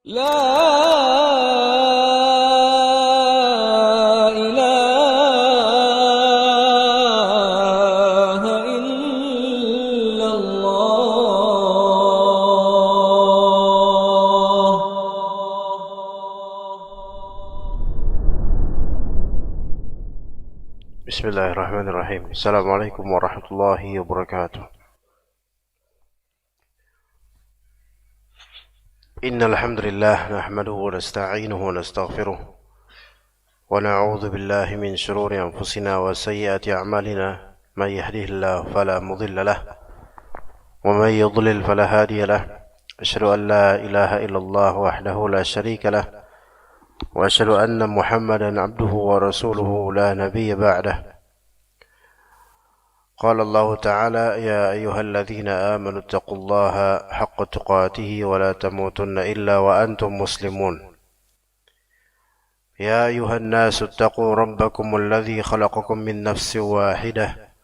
لا إله إلا الله. بسم الله الرحمن الرحيم. السلام عليكم ورحمة الله وبركاته. إن الحمد لله نحمده ونستعينه ونستغفره ونعوذ بالله من شرور أنفسنا وسيئات أعمالنا. من يهده الله فلا مضل له ومن يضلل فلا هادي له. أشهد أن لا إله إلا الله وحده لا شريك له وأشهد أن محمدا عبده ورسوله لا نبي بعده. قال الله تعالى: يا أيها الذين آمنوا اتقوا الله حق تقاته ولا تموتن إلا وأنتم مسلمون. يا أيها الناس اتقوا ربكم الذي خلقكم من نفس واحدة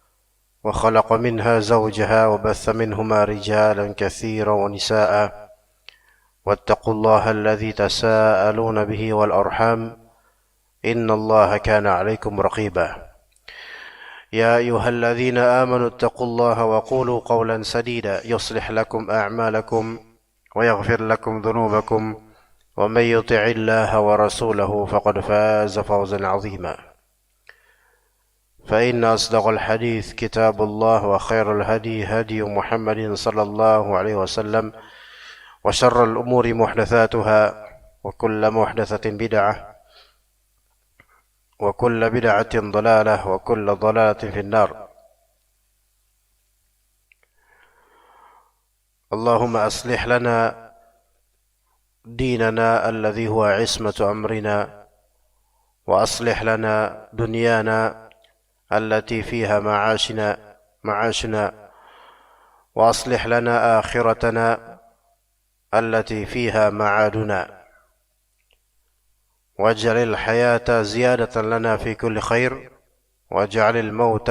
وخلق منها زوجها وبث منهما رجالا كثيرا ونساء واتقوا الله الذي تساءلون به والأرحام إن الله كان عليكم رقيبا. يا أيها الذين آمنوا اتقوا الله وقولوا قولا سديدا يصلح لكم أعمالكم ويغفر لكم ذنوبكم ومن يطع الله ورسوله فقد فاز فوزا عظيما. فإن أصدق الحديث كتاب الله وخير الهدي هدي محمد صلى الله عليه وسلم وشر الأمور محدثاتها وكل محدثة بدعة وكل بدعة ضلالة وكل ضلالة في النار. اللهم أصلح لنا ديننا الذي هو عصمة أمرنا وأصلح لنا دنيانا التي فيها معاشنا وأصلح لنا آخرتنا التي فيها معادنا واجعل الحياة زيادة لنا في كل خير واجعل الموت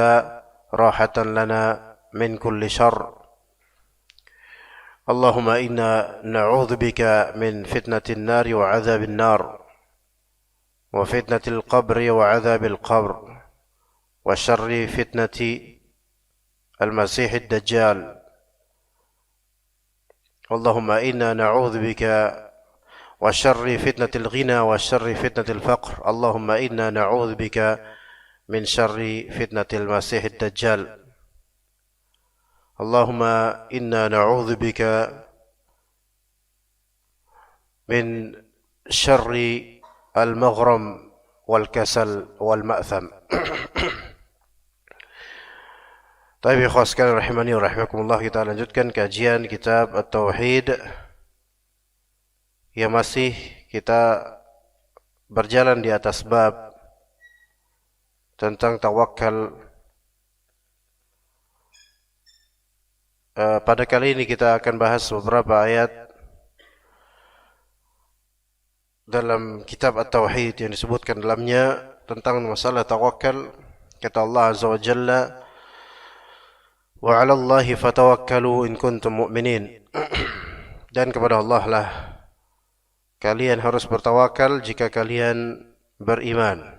راحة لنا من كل شر. اللهم إنا نعوذ بك من فتنة النار وعذاب النار وفتنة القبر وعذاب القبر وشر فتنة المسيح الدجال. اللهم إنا نعوذ بك وشر فتنة الغنى وشر فتنة الفقر. اللهم إنا نعوذ بك من شر فتنة المسيح الدجال. اللهم إنا نعوذ بك من شر المغرم والكسل والمأثم. Baik, ikhwan sekalian rahimani wa rahimakumullah, kita lanjutkan kajian kitab At-Tauhid yang masih kita berjalan di atas bab tentang tawakal. Pada kali ini kita akan bahas beberapa ayat dalam kitab At-Tauhid yang disebutkan dalamnya tentang masalah tawakal. Kata Allah Azza wa Jalla: wa 'ala Allahi fatawakkalu in kuntum mu'minin. Dan kepada Allah lah kalian harus bertawakal jika kalian beriman.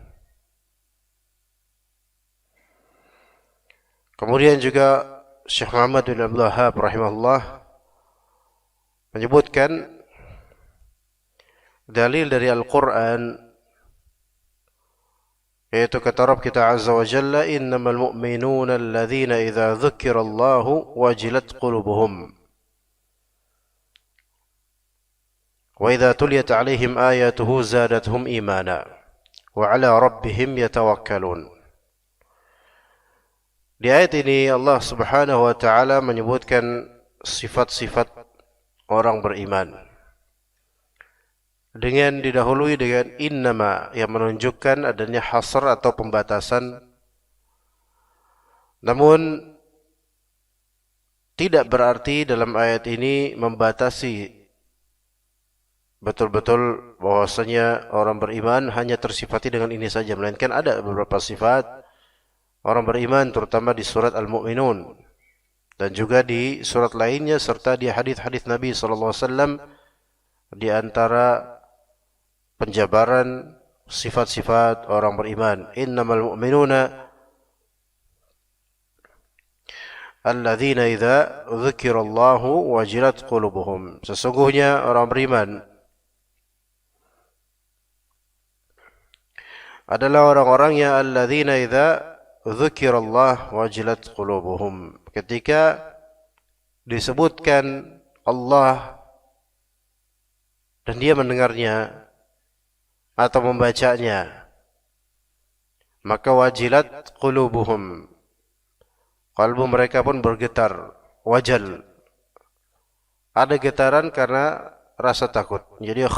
Kemudian juga Syekh Muhammad bin Abdul Wahhab rahimahullah menyebutkan dalil dari Al-Quran, yaitu kata Rabb kita Azza wa Jalla: innamal mu'minuna alladhina idza dzukirallahu wajilat qulubuhum wa idza tuliyat 'alaihim ayatuhu zadatuhum imana wa 'ala rabbihim yatawakkalun. Di ayat ini Allah Subhanahu wa taala menyebutkan sifat-sifat orang beriman dengan didahului dengan innama yang menunjukkan adanya hasr atau pembatasan, namun tidak berarti dalam ayat ini membatasi betul-betul bahwasanya orang beriman hanya tersifati dengan ini saja, melainkan ada beberapa sifat orang beriman terutama di surat Al-Mu'minun dan juga di surat lainnya serta di hadis-hadis Nabi sallallahu alaihi wasallam di antara penjabaran sifat-sifat orang beriman. Innamal mu'minuna alladzina idza dzukirallahu wajilat qulubuhum. Sesungguhnya orang beriman adalah orang-orang yang alladzina idza dzukirallahu wajilat qulubuhum. Ketika disebutkan Allah dan dia mendengarnya atau membacanya, maka wajilat qulubuhum, kalbu mereka pun bergetar. Wajal, ada getaran karena rasa takut. Jadi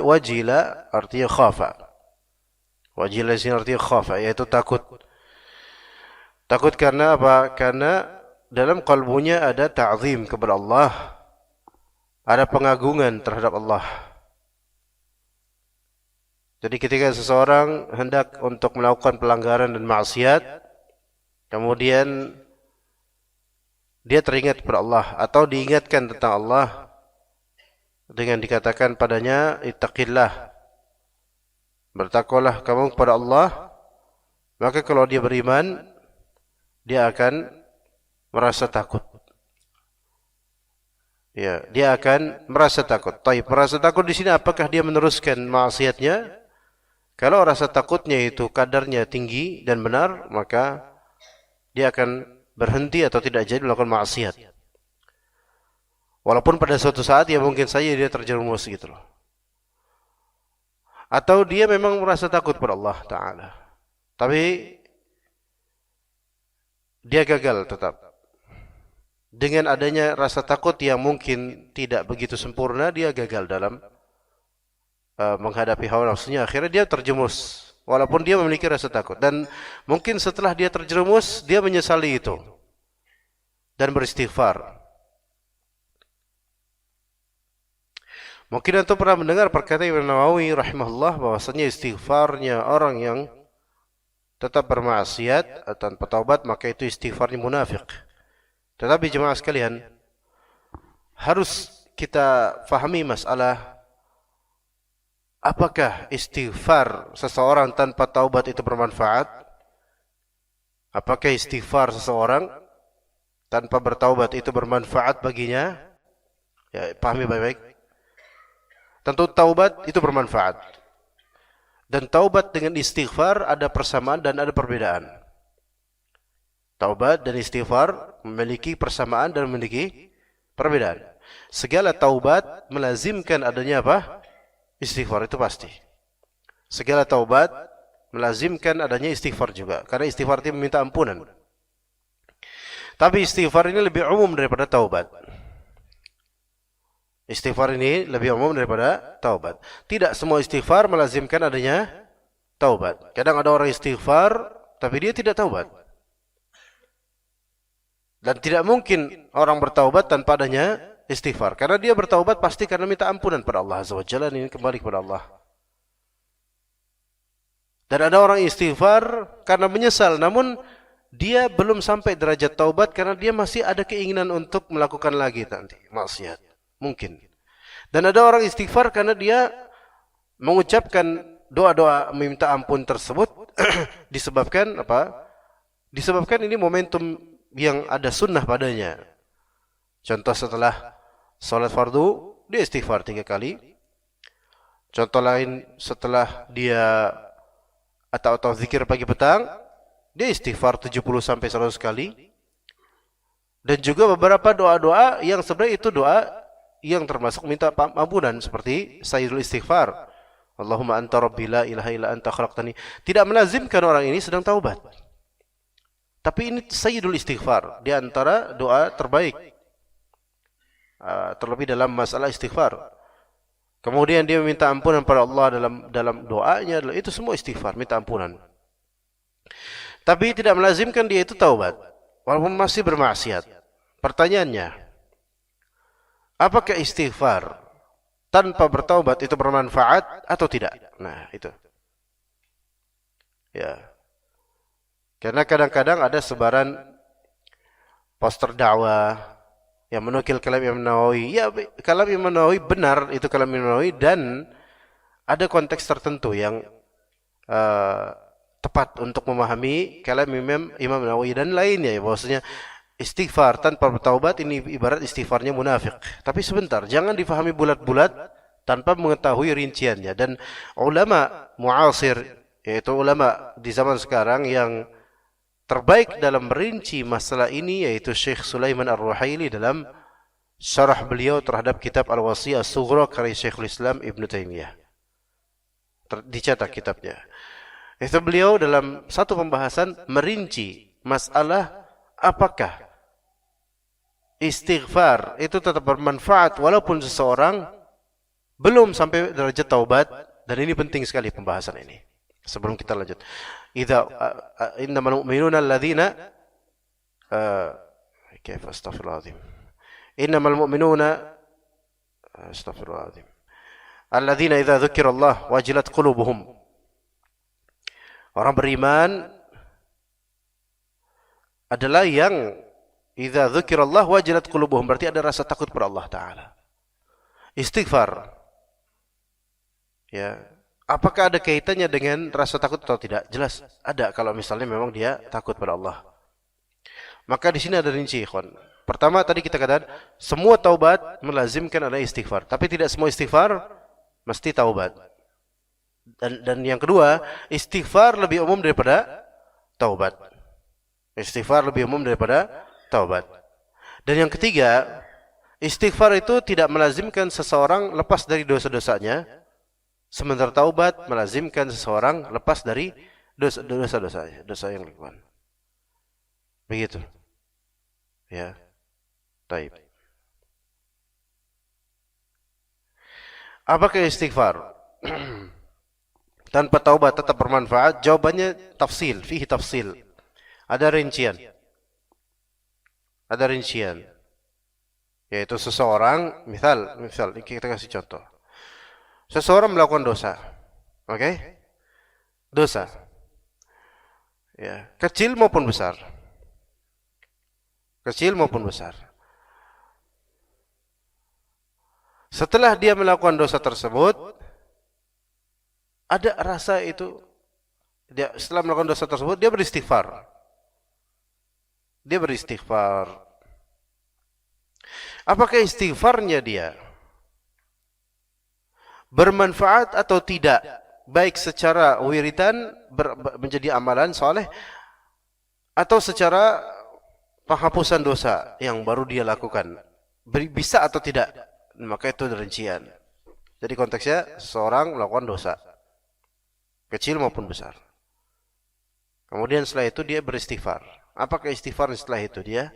wajila artinya khafa. Wajila ini artinya khafa, yaitu takut. Takut karena apa? Karena dalam kalbunya ada ta'zim kepada Allah, ada pengagungan terhadap Allah. Jadi ketika seseorang hendak untuk melakukan pelanggaran dan maksiat, kemudian dia teringat kepada Allah atau diingatkan tentang Allah dengan dikatakan padanya ittaqillah, bertakwalah kamu kepada Allah, maka kalau dia beriman, dia akan merasa takut. Ya, dia akan merasa takut. Taib, merasa takut di sini apakah dia meneruskan maksiatnya? Kalau rasa takutnya itu kadarnya tinggi dan benar, maka dia akan berhenti atau tidak jadi melakukan maksiat. Walaupun pada suatu saat ya mungkin saja dia terjerumus gitu loh. Atau dia memang merasa takut pada Allah Ta'ala, tapi dia gagal tetap. Dengan adanya rasa takut yang mungkin tidak begitu sempurna, dia gagal dalam menghadapi hawa nafsunya. Akhirnya dia terjerumus walaupun dia memiliki rasa takut. Dan mungkin setelah dia terjerumus, dia menyesali itu dan beristighfar. Mungkin antum pernah mendengar perkataan Imam Nawawi rahimahullah bahwasanya istighfarnya orang yang tetap bermaksiat tanpa taubat, maka itu istighfarnya munafik. Tetapi jemaah sekalian, harus kita fahami masalah apakah istighfar seseorang tanpa taubat itu bermanfaat? Apakah istighfar seseorang tanpa bertaubat itu bermanfaat baginya? Ya, pahami baik-baik. Tentu taubat itu bermanfaat. Dan taubat dengan istighfar ada persamaan dan ada perbedaan. Taubat dan istighfar memiliki persamaan dan memiliki perbedaan. Segala taubat melazimkan adanya apa? Istighfar, itu pasti. Segala taubat melazimkan adanya istighfar juga, karena istighfar itu meminta ampunan. Tapi istighfar ini lebih umum daripada taubat. Istighfar ini lebih umum daripada taubat. Tidak semua istighfar melazimkan adanya taubat. Kadang ada orang istighfar tapi dia tidak taubat. Dan tidak mungkin orang bertaubat tanpa adanya istighfar. Karena dia bertaubat pasti karena minta ampunan pada Allah Azza wa Jalla, ini kembali kepada Allah. Dan ada orang istighfar karena menyesal, namun dia belum sampai derajat taubat karena dia masih ada keinginan untuk melakukan lagi nanti maksiat. Mungkin. Dan ada orang istighfar karena dia mengucapkan doa-doa meminta ampun tersebut disebabkan apa? Disebabkan ini momentum yang ada sunnah padanya. Contoh, setelah salat fardu dia istighfar 3 kali. Contoh lain, setelah dia atau zikir pagi petang, dia istighfar 70 sampai 100 kali. Dan juga beberapa doa-doa yang sebenarnya itu doa yang termasuk minta ampunan, seperti sayyidul istighfar, Allahumma anta rabbi la ilaha illa anta khalaqtani. Tidak melazimkan orang ini sedang taubat. Tapi ini sayyidul istighfar, di antara doa terbaik. Terlebih dalam masalah istighfar. Kemudian dia meminta ampunan pada Allah dalam doanya, itu semua istighfar, minta ampunan. Tapi tidak melazimkan dia itu taubat, walaupun masih bermaksiat. Pertanyaannya, apakah istighfar tanpa bertaubat itu bermanfaat atau tidak? Nah, itu. Ya. Karena kadang-kadang ada sebaran poster dakwah yang menukil kalam Imam Nawawi. Ya, kalam Imam Nawawi benar, itu kalam Imam Nawawi, dan ada konteks tertentu yang tepat untuk memahami kalam Imam Nawawi dan lainnya, ya, bahwasanya istighfar tanpa bertaubat ini ibarat istighfarnya munafik. Tapi sebentar, jangan difahami bulat-bulat tanpa mengetahui rinciannya. Dan ulama muasir, yaitu ulama di zaman sekarang yang terbaik dalam merinci masalah ini, yaitu Syekh Sulaiman Ar-Ruhaili dalam syarah beliau terhadap kitab Al-Wasiyah As-Sughra karya Syekhul Islam Ibn Taimiyah. Dicetak kitabnya. Itu beliau dalam satu pembahasan merinci masalah apakah istighfar itu tetap bermanfaat walaupun seseorang belum sampai derajat taubat. Dan ini penting sekali pembahasan ini. Sebelum kita lanjut, innamal mu'minuna alladzina kaifa astaghfirullahaladzim. Innamal mu'minuna astaghfirullahaladzim. Alladzina idza dzukirallah wajilat qulubuhum. Orang beriman adalah yang idza dzukirallah wajilat qulubuhum, berarti ada rasa takut pada Allah taala. Istighfar, ya, apakah ada kaitannya dengan rasa takut atau tidak? Jelas ada, kalau misalnya memang dia takut pada Allah. Maka di sini ada rinci, ikhwan. Pertama tadi kita katakan semua taubat melazimkan ada istighfar, tapi tidak semua istighfar mesti taubat. Dan yang kedua, istighfar lebih umum daripada taubat. Istighfar lebih umum daripada taubat. Dan yang ketiga, istighfar itu tidak melazimkan seseorang lepas dari dosa-dosanya, sementara taubat melazimkan seseorang lepas dari dosa-dosanya, dosa yang dilakukan. Begitu. Ya. Baik. Apakah istighfar tanpa taubat tetap bermanfaat? Jawabannya tafsil, fihi tafsil. Ada rincian. Ada rincian. Yaitu seseorang, misal kita kasih contoh. Seseorang melakukan dosa. Oke? Dosa. Ya, kecil maupun besar. Kecil maupun besar. Setelah dia melakukan dosa tersebut, ada rasa itu, dia setelah melakukan dosa tersebut dia beristighfar. Dia beristighfar. Apakah istighfarnya dia bermanfaat atau tidak, baik secara wiridan menjadi amalan soleh, atau secara penghapusan dosa yang baru dia lakukan, bisa atau tidak? Maka itu rincian. Jadi konteksnya seorang melakukan dosa kecil maupun besar, kemudian setelah itu dia beristighfar. Apakah istighfar setelah itu dia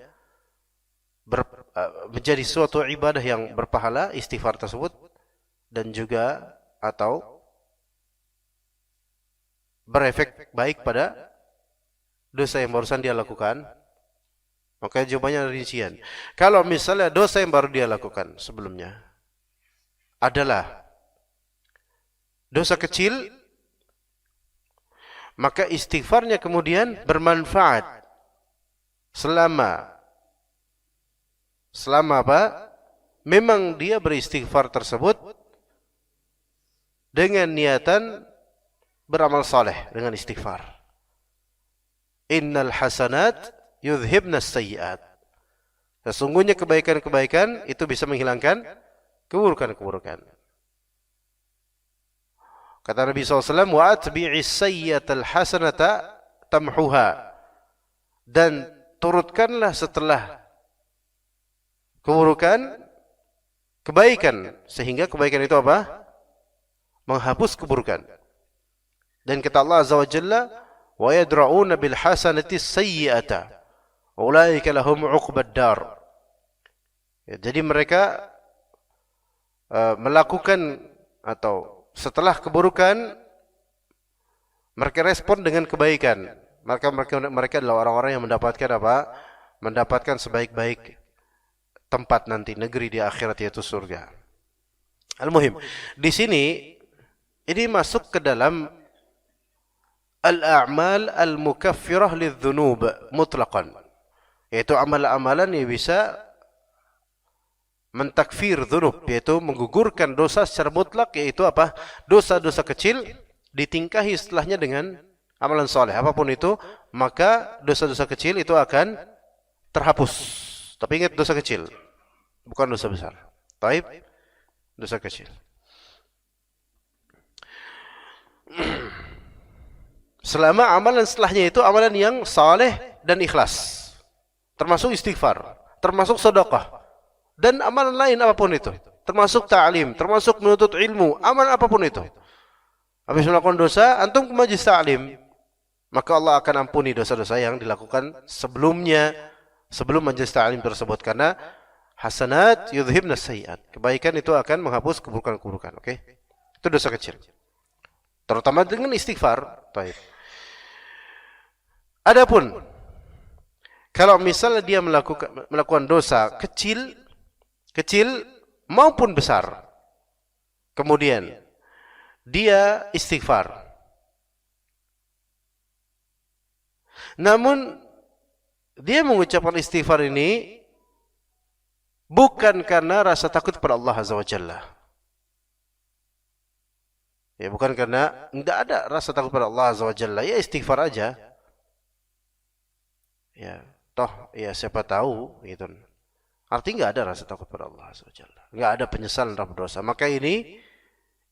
menjadi suatu ibadah yang berpahala istighfar tersebut, dan juga atau berefek baik pada dosa yang barusan dia lakukan? Maka jawabannya rincian. Kalau misalnya dosa yang baru dia lakukan sebelumnya adalah dosa kecil, maka istighfarnya kemudian bermanfaat selama apa? Memang dia beristighfar tersebut dengan niatan beramal saleh dengan istighfar. Innal hasanat yudhibna sayyi'at. Sesungguhnya kebaikan-kebaikan itu bisa menghilangkan keburukan-keburukan. Kata Nabi SAW, wa atbi'is sayyi'atal hasanata tamhuha. Dan turutkanlah setelah keburukan kebaikan, sehingga kebaikan itu apa? Menghapus keburukan. Dan kata Allah Azza wa Jalla, wa yadra'una bil hasanati sayyi'ata ulaika lahum 'uqbad dar. Ya, jadi mereka melakukan atau setelah keburukan mereka respon dengan kebaikan. Mereka adalah orang-orang yang mendapatkan apa? Mendapatkan sebaik-baik tempat nanti, negeri di akhirat, yaitu surga. Al-muhim, di sini ini masuk ke dalam al-a'mal al-mukaffirah lidz-dzunub mutlaqan, yaitu amalan-amalan yang bisa mentakfir dzunub, yaitu menggugurkan dosa secara mutlak, yaitu apa? Dosa-dosa kecil ditingkahi setelahnya dengan amalan soleh. Apapun itu, maka dosa-dosa kecil itu akan terhapus. Tapi ingat, dosa kecil, bukan dosa besar. Taib, dosa kecil. Selama amalan setelahnya itu amalan yang saleh dan ikhlas, termasuk istighfar, termasuk sedekah, dan amalan lain apapun itu, termasuk ta'lim, termasuk menuntut ilmu, amalan apapun itu. Habis melakukan dosa, antum ke majlis ta'lim, maka Allah akan ampuni dosa-dosa yang dilakukan sebelumnya, sebelum majlis ta'lim tersebut, karena hasanat yudhibna sayyi'at, kebaikan itu akan menghapus keburukan-keburukan. Oke? Itu dosa kecil. Terutama dengan istighfar. Baik. Adapun kalau misalnya dia melakukan dosa kecil maupun besar, kemudian dia istighfar, namun dia mengucapkan istighfar ini bukan karena rasa takut kepada Allah Azza wa Jalla. Ya, bukan karena tidak ada rasa takut pada Allah Azza wa Jalla, ya istighfar aja. Ya, toh ya siapa tahu gitu. Artinya nggak ada rasa takut pada Allah Azza wa Jalla, nggak ada penyesalan terhadap dosa. Maka ini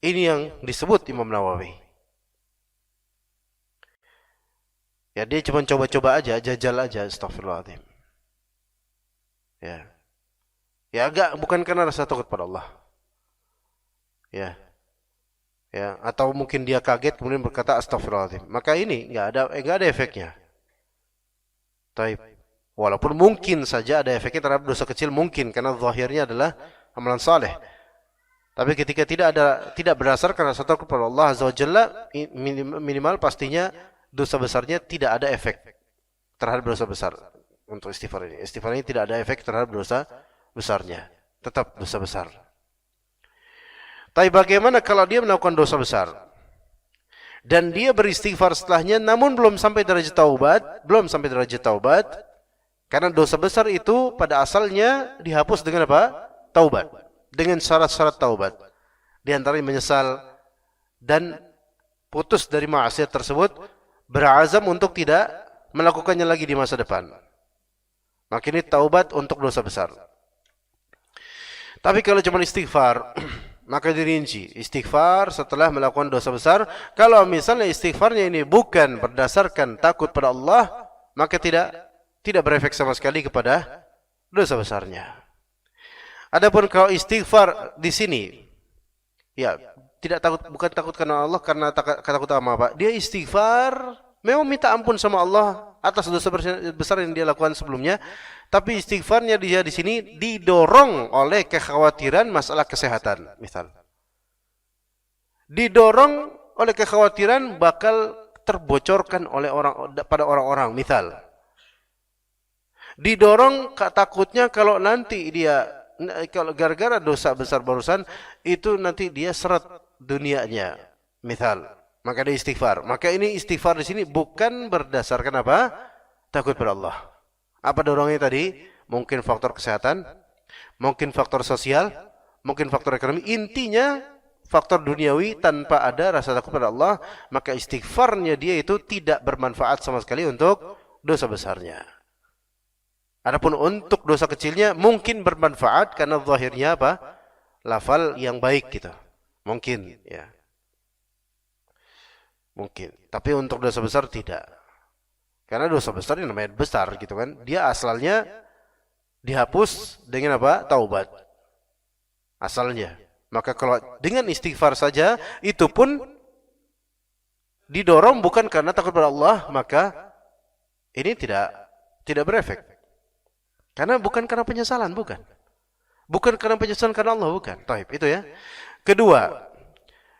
yang disebut Imam Nawawi. Ya, dia cuma coba-coba aja, jajal aja, astagfirullahaladzim. Ya. Ya, bukan karena rasa takut pada Allah. Ya. Ya, atau mungkin dia kaget kemudian berkata astagfirullahaladzim. Maka ini enggak ada efeknya. Taib. Walaupun mungkin saja ada efeknya terhadap dosa kecil, mungkin karena zahirnya adalah amalan saleh. Tapi ketika tidak berdasarkan rasa takut kepada Allah Azza wa Jalla, minimal pastinya dosa besarnya tidak ada efek terhadap dosa besar. Untuk istighfar ini, istighfar ini tidak ada efek terhadap dosa besarnya, tetap dosa besar. Tapi bagaimana kalau dia melakukan dosa besar dan dia beristighfar setelahnya, namun belum sampai derajat taubat, karena dosa besar itu pada asalnya dihapus dengan apa? Taubat, dengan syarat-syarat taubat. Di antaranya menyesal dan putus dari maksiat tersebut, berazam untuk tidak melakukannya lagi di masa depan. Maka ini taubat untuk dosa besar. Tapi kalau cuma istighfar, maka dirinci istighfar setelah melakukan dosa besar. Kalau misalnya istighfarnya ini bukan berdasarkan takut pada Allah, maka tidak berefek sama sekali kepada dosa besarnya. Adapun kalau istighfar di sini, ya bukan takut karena Allah, karena takut sama apa? Dia istighfar, memang minta ampun sama Allah atas dosa besar yang dia lakukan sebelumnya, tapi istighfarnya dia di sini didorong oleh kekhawatiran masalah kesehatan, misal. Didorong oleh kekhawatiran bakal terbocorkan oleh pada orang-orang, misal. Didorong takutnya kalau nanti kalau gara-gara dosa besar barusan itu nanti dia seret dunianya, misal. Maka dia istighfar. Maka ini istighfar di sini bukan berdasarkan apa? Takut pada Allah. Apa dorongnya tadi? Mungkin faktor kesehatan, mungkin faktor sosial, mungkin faktor ekonomi. Intinya faktor duniawi tanpa ada rasa takut pada Allah, maka istighfarnya dia itu tidak bermanfaat sama sekali untuk dosa besarnya. Adapun untuk dosa kecilnya mungkin bermanfaat karena zahirnya apa? Lafal yang baik gitu. Mungkin ya. Mungkin. Tapi untuk dosa besar tidak. Karena dosa besar ini namanya besar gitu kan. Dia asalnya dihapus dengan apa? Taubat. Asalnya. Maka kalau dengan istighfar saja itu pun didorong bukan karena takut pada Allah, maka ini tidak berefek. Karena bukan karena penyesalan, bukan. Bukan karena penyesalan karena Allah, bukan. Taib, itu ya. Kedua,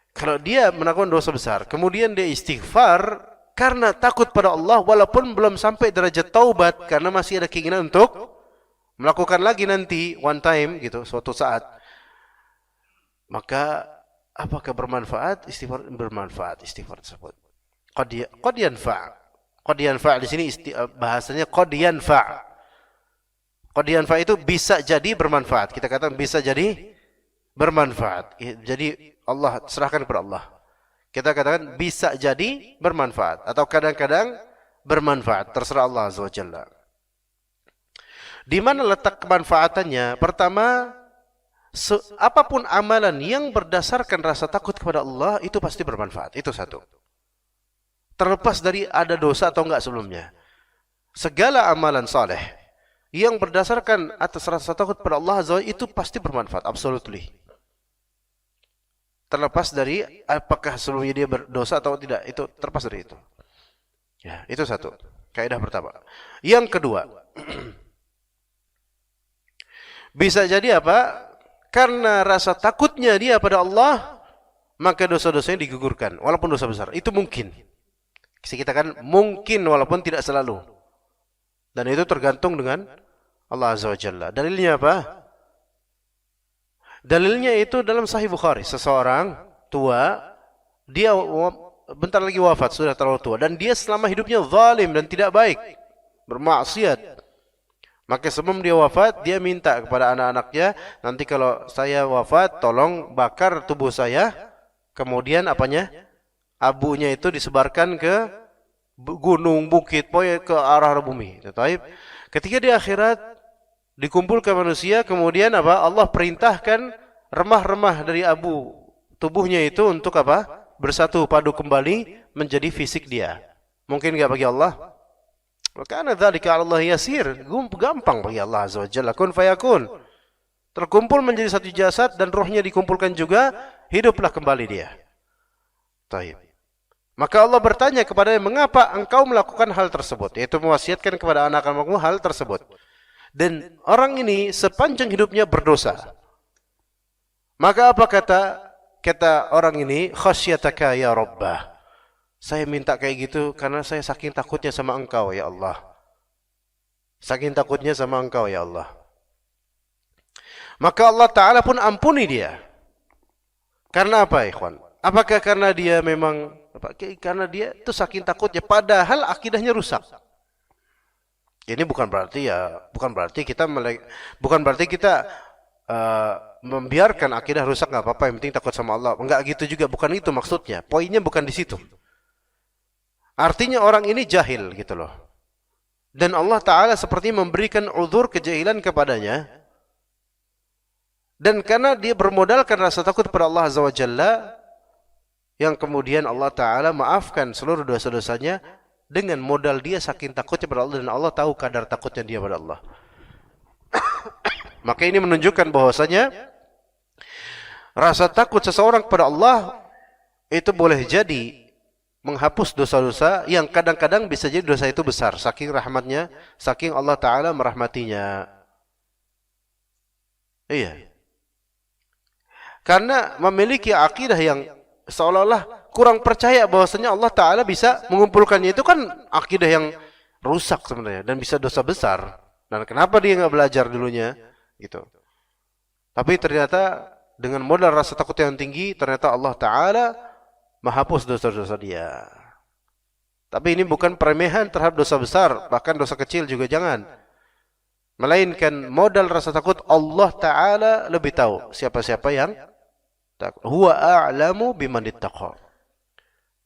kalau dia melakukan dosa besar, kemudian dia istighfar karena takut pada Allah, walaupun belum sampai derajat taubat, karena masih ada keinginan untuk melakukan lagi nanti, one time, gitu, suatu saat. Maka, apakah bermanfaat? Istighfar bermanfaat, istighfar tersebut. Qad yanfa'. Qad yanfa' di sini bahasanya qad yanfa'. Qad yanfa itu bisa jadi bermanfaat. Kita katakan bisa jadi bermanfaat. Jadi Allah serahkan kepada Allah. Kita katakan bisa jadi bermanfaat atau kadang-kadang bermanfaat, terserah Allah Azza wa Jalla. Di mana letak kemanfaatannya? Pertama, apapun amalan yang berdasarkan rasa takut kepada Allah itu pasti bermanfaat. Itu satu. Terlepas dari ada dosa atau enggak sebelumnya. Segala amalan saleh yang berdasarkan atas rasa takut kepada Allah Azza wa Jalla itu pasti bermanfaat, absolutely. Terlepas dari apakah sebelumnya dia berdosa atau tidak, itu terlepas dari itu. Ya, itu satu. Kaidah pertama. Yang kedua, bisa jadi apa? Karena rasa takutnya dia pada Allah, maka dosa-dosanya digugurkan, walaupun dosa besar. Itu mungkin. Kita kan mungkin walaupun tidak selalu. Dan itu tergantung dengan Allah Azza wa Jalla. Dalilnya apa? Dalilnya itu dalam Sahih Bukhari. Seseorang tua, dia bentar lagi wafat, sudah terlalu tua. Dan dia selama hidupnya zalim dan tidak baik, bermaksiat. Maka sebelum dia wafat, dia minta kepada anak-anaknya, nanti kalau saya wafat, tolong bakar tubuh saya. Kemudian apanya? Abunya itu disebarkan ke gunung, bukit, pokoknya ke arah bumi. Ketika di akhirat, dikumpulkan manusia, kemudian apa? Allah perintahkan remah-remah dari abu tubuhnya itu untuk apa? Bersatu padu kembali menjadi fisik dia. Mungkin enggak bagi Allah? Karena dzalika 'ala Allah yasir, gampang bagi Allah Azza wa Jalla. Kun fayakun. Terkumpul menjadi satu jasad dan rohnya dikumpulkan juga, hiduplah kembali dia. Taib. Maka Allah bertanya kepadanya, mengapa engkau melakukan hal tersebut? Yaitu mewasiatkan kepada anak-anakmu hal tersebut. Dan orang ini sepanjang hidupnya berdosa. Maka apa kata orang ini? Khasyataka ya Rabbah. Saya minta kayak gitu karena saya saking takutnya sama engkau ya Allah. Saking takutnya sama engkau ya Allah. Maka Allah Ta'ala pun ampuni dia. Karena apa ikhwan? Apakah karena dia memang, karena dia itu saking takutnya padahal akidahnya rusak. Ini bukan berarti kita membiarkan akidah rusak, nggak apa-apa, yang penting takut sama Allah. Enggak gitu juga, bukan itu maksudnya. Poinnya bukan di situ. Artinya orang ini jahil gitu loh. Dan Allah Ta'ala seperti memberikan uzur kejahilan kepadanya. Dan karena dia bermodalkan rasa takut kepada Allah Azza wa Jalla, yang kemudian Allah Ta'ala maafkan seluruh dosa-dosanya dengan modal dia saking takutnya pada Allah, dan Allah tahu kadar takutnya dia pada Allah. Maka ini menunjukkan bahwasanya rasa takut seseorang kepada Allah itu boleh jadi menghapus dosa-dosa yang kadang-kadang bisa jadi dosa itu besar, saking rahmatnya, saking Allah Ta'ala merahmatinya. Iya. Karena memiliki akidah yang seolah-olah kurang percaya bahwasanya Allah Ta'ala bisa mengumpulkannya, itu kan akidah yang rusak sebenarnya dan bisa dosa besar. Dan kenapa dia nggak belajar dulunya gitu. Tapi ternyata dengan modal rasa takut yang tinggi, ternyata Allah Ta'ala menghapus dosa-dosa dia. Tapi ini bukan peremehan terhadap dosa besar, bahkan dosa kecil juga jangan. Melainkan modal rasa takut, Allah Ta'ala lebih tahu siapa-siapa yang takut. Huwa a'lamu biman ittaqa.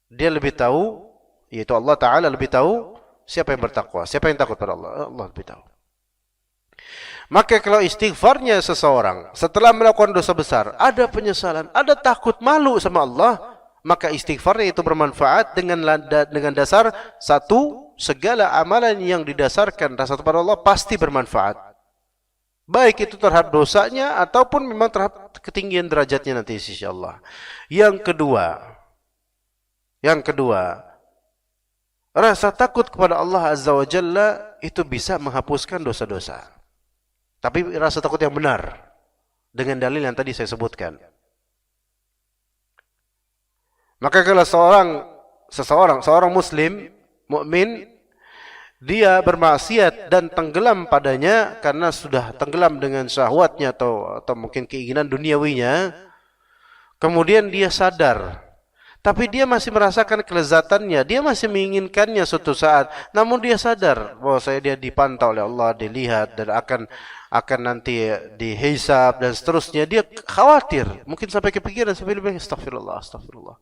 Dia lebih tahu, yaitu Allah Ta'ala lebih tahu siapa yang bertakwa, siapa yang takut pada Allah. Allah lebih tahu. Maka kalau istighfarnya seseorang setelah melakukan dosa besar, ada penyesalan, ada takut malu sama Allah, maka istighfarnya itu bermanfaat dengan dasar satu, segala amalan yang didasarkan rasa takut pada Allah pasti bermanfaat. Baik itu terhadap dosanya ataupun memang terhadap ketinggian derajatnya nanti insyaallah. Yang kedua, rasa takut kepada Allah Azza wa Jalla itu bisa menghapuskan dosa-dosa. Tapi rasa takut yang benar dengan dalil yang tadi saya sebutkan. Maka kalau seorang muslim mukmin dia bermaksiat dan tenggelam padanya karena sudah tenggelam dengan syahwatnya atau mungkin keinginan duniawinya, kemudian dia sadar tapi dia masih merasakan kelezatannya, dia masih menginginkannya suatu saat. Namun dia sadar bahwa dia dipantau oleh Allah, dilihat dan akan nanti dihisab dan seterusnya. Dia khawatir, mungkin sampai kepikiran sampai bilang astagfirullah, astagfirullah.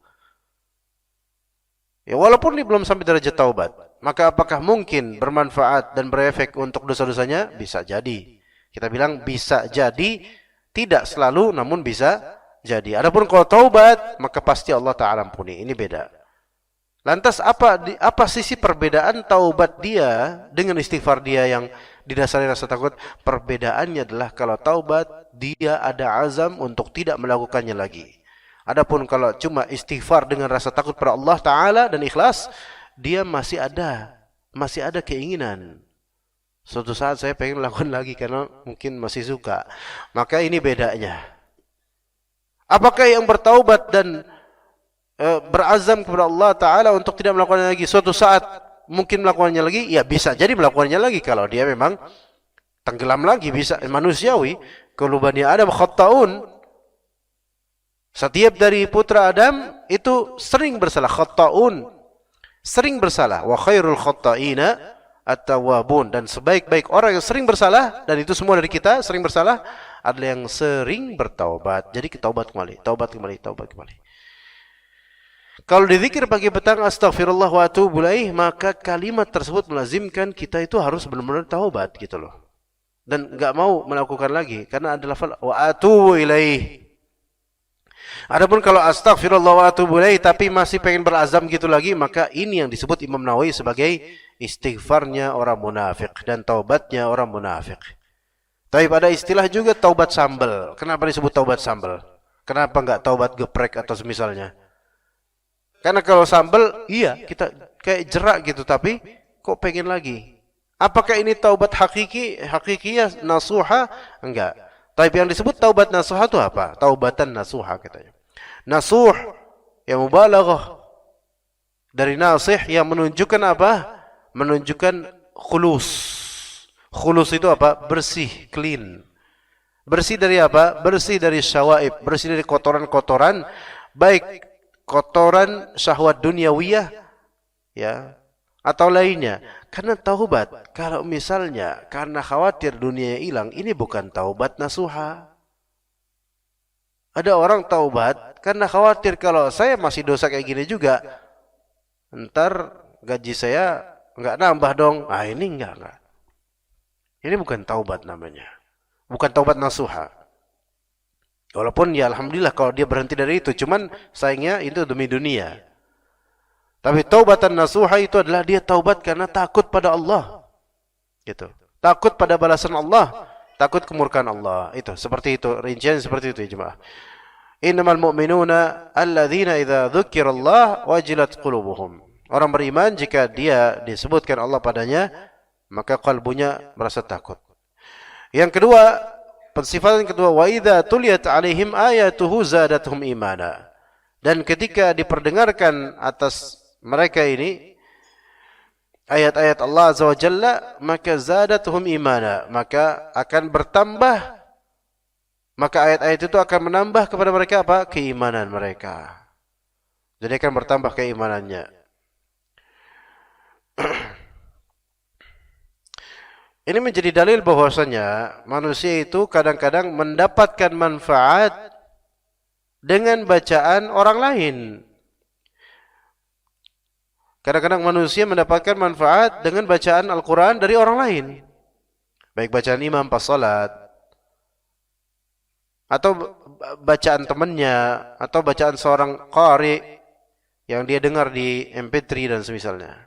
Ya, walaupun dia belum sampai derajat taubat, maka apakah mungkin bermanfaat dan berefek untuk dosa-dosanya? Bisa jadi. Kita bilang bisa jadi, tidak selalu, namun bisa jadi. Adapun kalau taubat, maka pasti Allah Ta'ala ampuni. Ini beda. Lantas apa sisi perbedaan taubat dia dengan istighfar dia yang didasari rasa takut? Perbedaannya adalah kalau taubat, dia ada azam untuk tidak melakukannya lagi. Adapun kalau cuma istighfar dengan rasa takut pada Allah Ta'ala dan ikhlas, dia masih ada keinginan. Suatu saat saya pengen melakukan lagi karena mungkin masih suka. Maka ini bedanya. Apakah yang bertaubat dan berazam kepada Allah Ta'ala untuk tidak melakukannya lagi, suatu saat mungkin melakukannya lagi? Ya bisa jadi melakukannya lagi kalau dia memang tenggelam lagi, bisa, manusiawi. Kullu bani Adam khatta'un. Setiap dari putra Adam itu sering bersalah, khatta'un, sering bersalah. Wa khairul khatta'ina at-tawwabun, dan sebaik-baik orang yang sering bersalah, dan itu semua dari kita sering bersalah, adalah yang sering bertaubat. Jadi kita taubat kembali, taubat kembali, taubat kembali. Kalau dizikir pagi petang astaghfirullah wa atubu ilaih, maka kalimat tersebut melazimkan kita itu harus benar-benar taubat gitu loh. Dan enggak mau melakukan lagi karena ada lafal wa atubu ilaih. Adapun kalau astaghfirullah wa atubu ilaih tapi masih pengen berazam gitu lagi, maka ini yang disebut Imam Nawawi sebagai istighfarnya orang munafik dan taubatnya orang munafik. Tapi pada istilah juga taubat sambal. Kenapa disebut taubat sambal? Kenapa enggak taubat geprek atau semisalnya? Karena kalau sambal, iya kita kayak jerak gitu, tapi kok pengen lagi. Apakah ini taubat hakikiyah, nasuha? Enggak. Tapi yang disebut taubat nasuha itu apa? Taubatan nasuha katanya. Nasuh yang mubalaghah dari nasih yang menunjukkan apa? Menunjukkan khulus. Khulus itu apa? Bersih, clean. Bersih dari apa? Bersih dari syawaib, bersih dari kotoran-kotoran, baik kotoran syahwat duniawiyah ya atau lainnya. Karena taubat kalau misalnya karena khawatir dunia hilang, ini bukan taubat nasuha. Ada orang taubat karena khawatir kalau saya masih dosa kayak gini juga, ntar gaji saya enggak nambah dong. Ah ini enggak. Ini bukan taubat namanya. Bukan taubat nasuha. Walaupun ya alhamdulillah kalau dia berhenti dari itu, cuman sayangnya itu demi dunia. Tapi taubatan nasuha itu adalah dia taubat karena takut pada Allah. Gitu. Takut pada balasan Allah, takut kemurkaan Allah. Itu seperti itu, rincian seperti itu ya jemaah. Innamal mu'minuna alladzina idza dzukirallah wajilat qulubuhum. Orang beriman jika dia disebutkan Allah padanya, maka kalbunya merasa takut. Yang kedua, pensifatan kedua, wa idza tuliyat alaihim ayatuhu zadatuhum imana. Dan ketika diperdengarkan atas mereka ini ayat-ayat Allah Azza wa Jalla, maka zadatuhum imana, maka akan bertambah, maka ayat-ayat itu akan menambah kepada mereka apa? Keimanan mereka. Jadi akan bertambah keimanannya. Ini menjadi dalil bahwasanya manusia itu kadang-kadang mendapatkan manfaat dengan bacaan orang lain. Kadang-kadang manusia mendapatkan manfaat dengan bacaan Al-Quran dari orang lain. Baik bacaan imam pas salat, atau bacaan temannya, atau bacaan seorang qari yang dia dengar di MP3 dan semisalnya.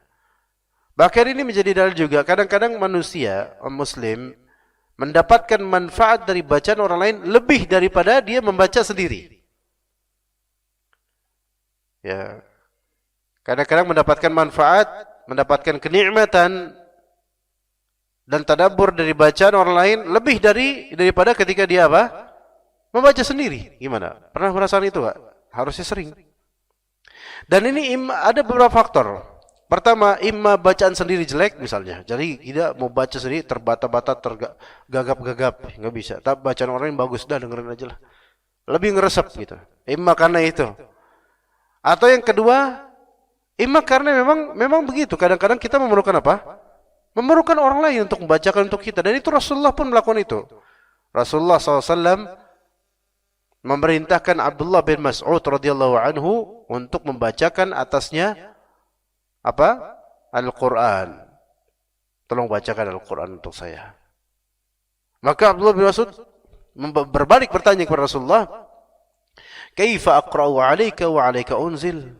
Bahkan ini menjadi dalil juga, kadang-kadang manusia, muslim, mendapatkan manfaat dari bacaan orang lain lebih daripada dia membaca sendiri. Ya. Kadang-kadang mendapatkan manfaat, mendapatkan kenikmatan dan tadabbur dari bacaan orang lain lebih daripada ketika dia apa? Membaca sendiri. Gimana? Pernah merasakan itu enggak? Harusnya sering. Dan ini ada beberapa faktor. Pertama, imma bacaan sendiri jelek misalnya. Jadi tidak mau baca sendiri terbata-bata, tergagap-gagap, enggak bisa. Tapi bacaan orang yang bagus, dah dengerin aja lah. Lebih ngeresep gitu. Imma karena itu. Atau yang kedua, imma karena memang begitu. Kadang-kadang kita memerlukan apa? Memerlukan orang lain untuk membacakan untuk kita. Dan itu Rasulullah pun melakukan itu. Rasulullah SAW memerintahkan Abdullah bin Mas'ud radhiyallahu anhu untuk membacakan atasnya apa? Al-Quran. Tolong bacakan Al-Quran untuk saya. Maka Abdullah bin Mas'ud berbalik bertanya kepada Rasulullah, "Kaifa aqra'u 'alaika wa 'alaika unzil?"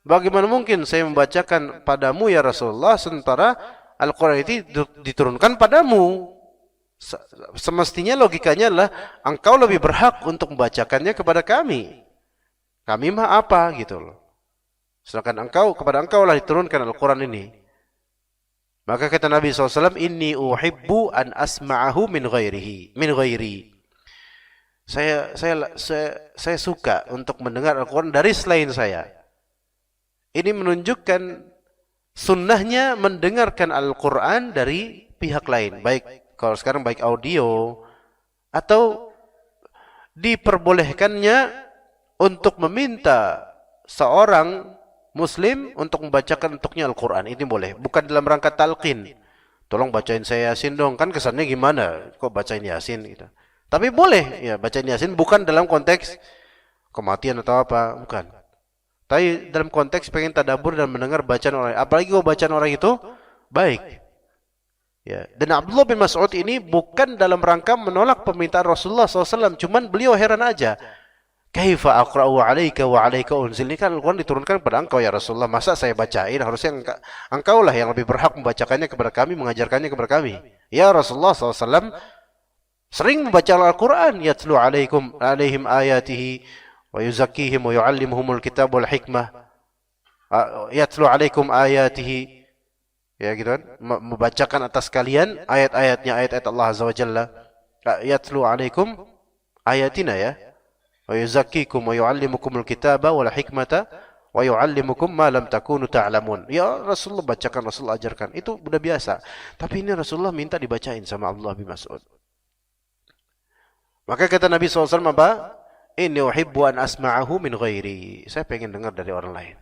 Bagaimana mungkin saya membacakan padamu ya Rasulullah sementara Al-Quran itu diturunkan padamu? Semestinya logikanya adalah engkau lebih berhak untuk membacakannya kepada kami. Kami mah apa gitu loh. Sedangkan kepada engkau lah diturunkan Al-Quran ini. Maka kata Nabi SAW, "Inni uhibbu an asma'ahu min ghairi." Saya suka untuk mendengar Al-Quran dari selain saya. Ini menunjukkan sunnahnya mendengarkan Al-Quran dari pihak lain. Baik, kalau sekarang baik audio, atau diperbolehkannya untuk meminta seorang Muslim untuk membacakan untuknya Al-Quran. Ini boleh, bukan dalam rangka talqin. Tolong bacain saya Yasin dong, kan kesannya gimana? Kok bacain Yasin gitu. Tapi boleh, ya bacain Yasin bukan dalam konteks kematian atau apa, bukan. Tapi dalam konteks pengen tadabbur dan mendengar bacaan orang. Apalagi kalau bacaan orang itu baik. Ya. Dan Abdullah bin Mas'ud ini bukan dalam rangka menolak permintaan Rasulullah SAW, cuman beliau heran aja. Kaifa aqra'u 'alaika wa 'alaika unzil? Ini kan Al-Quran diturunkan kepada engkau ya Rasulullah. Masa saya bacain? Harusnya engkau lah yang lebih berhak membacakannya kepada kami, mengajarkannya kepada kami. Ya Rasulullah SAW sering membaca Al-Quran. Yatlu 'alaihim ayatihi wa yuzakkihim wa yu'allimuhumul kitab wal hikmah. Yatlu 'alaikum ayatihi. Ya gitu kan? Membacakan atas kalian ayat-ayatnya, ayat-ayat Allah Azza wa Jalla. Yatlu 'alaikum ayatina ya. Wa yuzakkikum wa yu'allimukumul kitaba wal hikmata wa yu'allimukum ma lam takunu ta'lamun. Ya Rasulullah bacakan, Rasulullah ajarkan. Itu sudah biasa. Tapi ini Rasulullah minta dibacain sama Abdullah bin Mas'ud. Maka kata Nabi SAW apa? Inni uhibbu an asma'ahu min ghairi. Saya pengen dengar dari orang lain.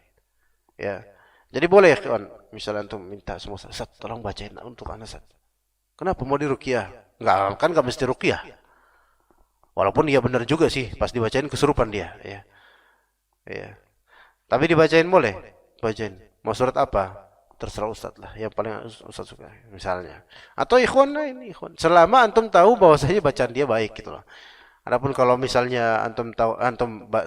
Ya. Jadi boleh kawan, misalnya antum minta semua, "Ustaz, tolong bacain untuk anak Ustaz." Kenapa mau diruqyah? Enggak mesti ruqyah. Walaupun dia benar juga sih, pas dibacain kesurupan dia, ya. Ya. Tapi dibacain boleh, bacain. Mau surat apa? Terserah Ustaz lah, yang paling Ustaz suka, misalnya. Atau ikhwan lain, ikhwan. Selama antum tahu bahwasanya bacaan dia baik gitu loh. Adapun kalau misalnya antum tahu,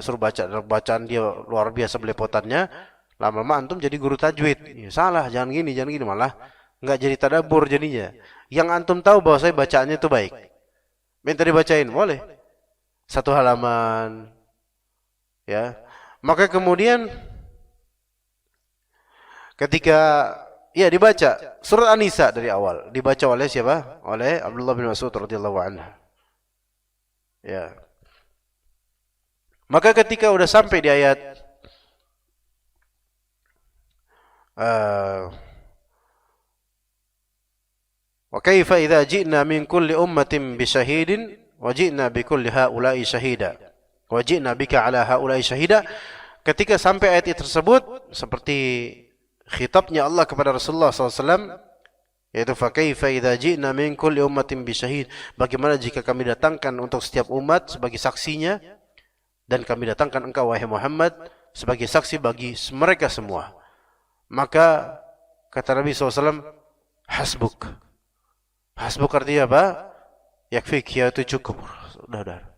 suruh bacaan dia luar biasa belepotannya, lama-lama antum jadi guru tajwid. Ya, salah, jangan gini, malah nggak jadi tadabbur jadinya. Yang antum tahu bahwasanya bacaannya itu baik, minta dibacain, boleh. Satu halaman, ya. Maka kemudian ketika ya dibaca surat An-Nisa dari awal, dibaca oleh siapa? Oleh Abdullah bin Mas'ud radhiyallahu anhu. Ya. Maka ketika udah sampai di ayat wa kaifa idza ji'na min kulli ummatin bi syahidin wajibna bikulli haula'i syahida wajibna bika ala haula'i syahida. Ketika sampai ayat tersebut, seperti khitabnya Allah kepada Rasulullah SAW, yaitu fa kaifa idza ji'na min kulli ummatin bi syahid, bagaimana jika kami datangkan untuk setiap umat sebagai saksinya, dan kami datangkan engkau wahai Muhammad sebagai saksi bagi mereka semua. Maka kata Nabi SAW, hasbuk. Hasbuk artinya apa? Yakfik, ya itu cukup. Sudah.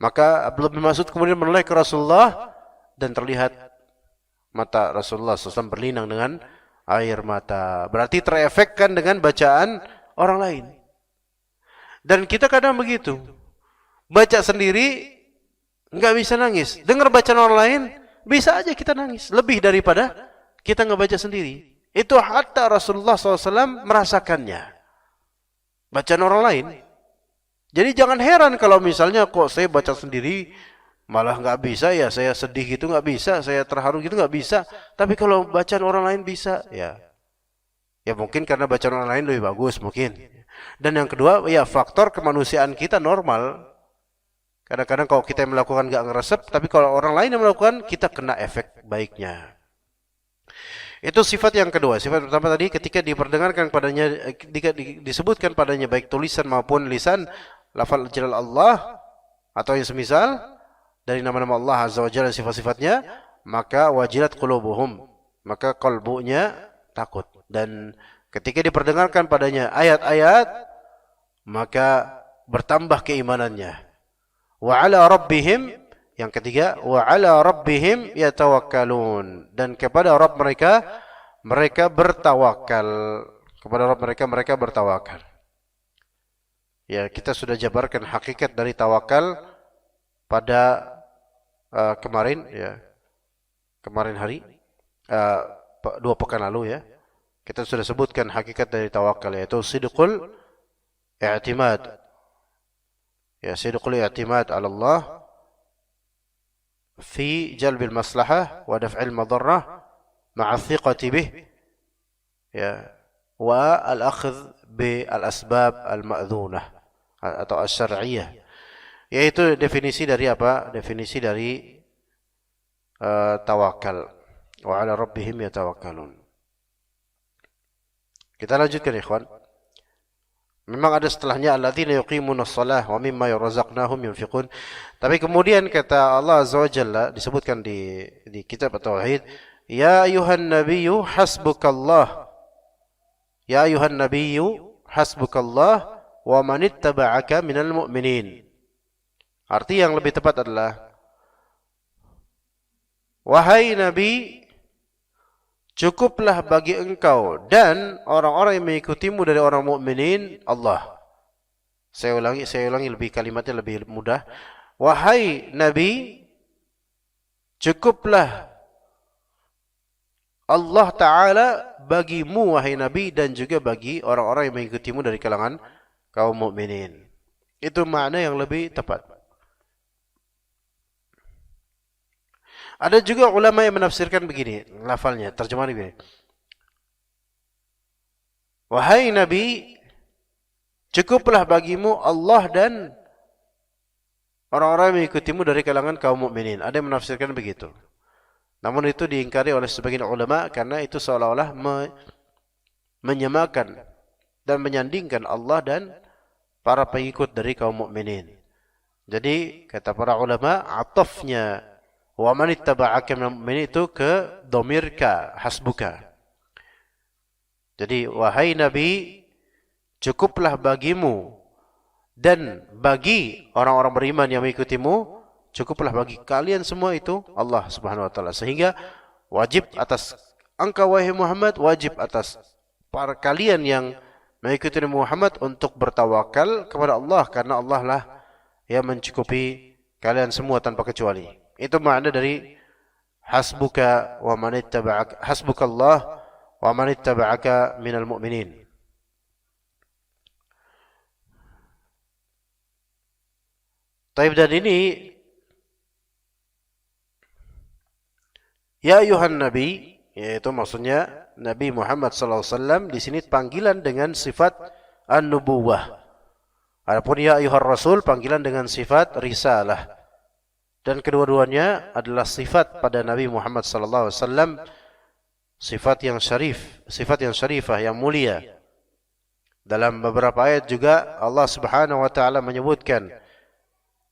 Maka Abdullah bin Mas'ud kemudian menoleh ke Rasulullah dan terlihat mata Rasulullah SAW berlinang dengan air mata. Berarti terefekkan dengan bacaan orang lain. Dan kita kadang begitu. Baca sendiri nggak bisa nangis. Dengar bacaan orang lain bisa aja kita nangis. Lebih daripada kita ngebaca sendiri. Itu hatta Rasulullah SAW merasakannya. Bacaan orang lain. Jadi jangan heran kalau misalnya kok saya baca sendiri malah nggak bisa, ya saya sedih gitu nggak bisa, saya terharu gitu nggak bisa. Tapi kalau bacaan orang lain bisa, ya mungkin karena bacaan orang lain lebih bagus mungkin. Dan yang kedua, ya faktor kemanusiaan kita normal. Kadang-kadang kalau kita yang melakukan nggak ngeresep, tapi kalau orang lain yang melakukan, kita kena efek baiknya. Itu sifat yang kedua. Sifat pertama tadi ketika diperdengarkan padanya, disebutkan padanya baik tulisan maupun lisan, lafal jalal Allah atau yang semisal dari nama-nama Allah Azza wa Jalla sifat-sifatnya, maka wajilat qulubuhum, maka kalbunya takut. Dan ketika diperdengarkan padanya ayat-ayat, maka bertambah keimanannya. Wa ala rabbihim, yang ketiga, wa ala rabbihim yatawakkalun, dan kepada Rabb mereka bertawakal. Kepada Rabb mereka bertawakal. Ya, kita sudah jabarkan hakikat dari tawakal pada kemarin ya. Kemarin hari 2 pekan lalu ya. Kita sudah sebutkan hakikat dari tawakal, yaitu sidqul i'timad. Ya, sidqul i'timad 'ala Allah fi jalbil maslahah wa daf'il madarrah ma'a thiqati bih. Ya, wa al-akhdh bi al-asbab al-ma'dhunah atau asy-syar'iyyah. Yaitu definisi dari apa? Definisi dari tawakal. Wa 'ala rabbihim yatawakkalun. Kita lanjutkan ikhwan. Memang ada setelahnya alladzina yuqimunas shalah wa mimma razaqnahum yunfiqun. Tapi kemudian kata Allah Azza wa Jalla disebutkan di kitab At-Tauhid, ya ayuhan nabiyyu hasbukallah. Ya ayuhan nabiyyu hasbukallah wa man ittaba'aka minal mu'minin. Arti yang lebih tepat adalah, wahai Nabi, cukuplah bagi engkau dan orang-orang yang mengikutimu dari orang mukminin Allah. Saya ulangi lebih kalimatnya lebih mudah. Wahai Nabi, cukuplah Allah Ta'ala bagimu wahai Nabi dan juga bagi orang-orang yang mengikutimu dari kalangan kaum mukminin. Itu makna yang lebih tepat. Ada juga ulama yang menafsirkan begini, lafalnya, terjemahan begini. Wahai Nabi, cukuplah bagimu Allah dan orang-orang yang mengikutimu dari kalangan kaum mukminin. Ada yang menafsirkan begitu. Namun itu diingkari oleh sebagian ulama karena itu seolah-olah menyamakan dan menyandingkan Allah dan para pengikut dari kaum mukminin. Jadi kata para ulama, atafnya wa man ittaba'aka minal mu'minin itu ke dhamirka hasbuka. Jadi wahai Nabi, cukuplah bagimu dan bagi orang-orang beriman yang mengikutimu, cukuplah bagi kalian semua itu Allah Subhanahu wa taala. Sehingga wajib atas engkau wahai Muhammad, wajib atas para kalian yang mengikuti Muhammad untuk bertawakal kepada Allah, karena Allah lah yang mencukupi kalian semua tanpa kecuali. Itu makna dari hasbuka wa man ittaba'aka, hasbukallah wa man ittaba'aka minal mu'minin. Taib, dan ini ya ayuhan nabi, yaitu maksudnya Nabi Muhammad SAW di sini panggilan dengan sifat an-nubuwah. Adapun ya ayuhar rasul panggilan dengan sifat risalah. Dan kedua-duanya adalah sifat pada Nabi Muhammad SAW, sifat yang syarif, sifat yang syarifah, yang mulia. Dalam beberapa ayat juga Allah Subhanahu wa taala menyebutkan,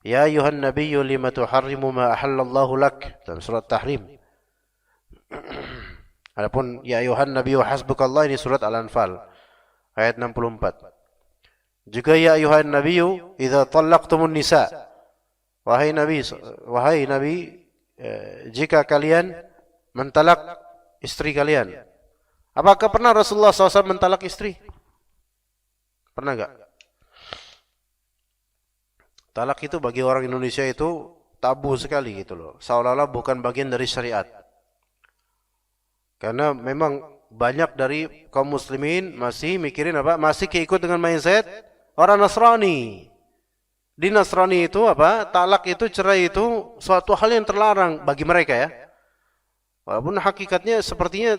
ya ayuhan nabiyyu lima tuharrimu ma ahallallahu lak, dalam surat Tahrim. Adapun ya ayuhan nabiyyu hasbukallah, ini surat Al-Anfal ayat 64. Juga ya ayuhan nabiyyu idza talaqtumun nisa, wahai Nabi, jika kalian mentalak istri kalian. Apakah pernah Rasulullah SAW mentalak istri? Pernah enggak? Talak itu bagi orang Indonesia itu tabu sekali gitu loh. Seolah-olah bukan bagian dari syariat. Karena memang banyak dari kaum muslimin masih mikirin apa? Masih keikut dengan mindset orang Nasrani. Di Nasrani itu apa? Talak itu, cerai itu suatu hal yang terlarang bagi mereka ya. Walaupun hakikatnya sepertinya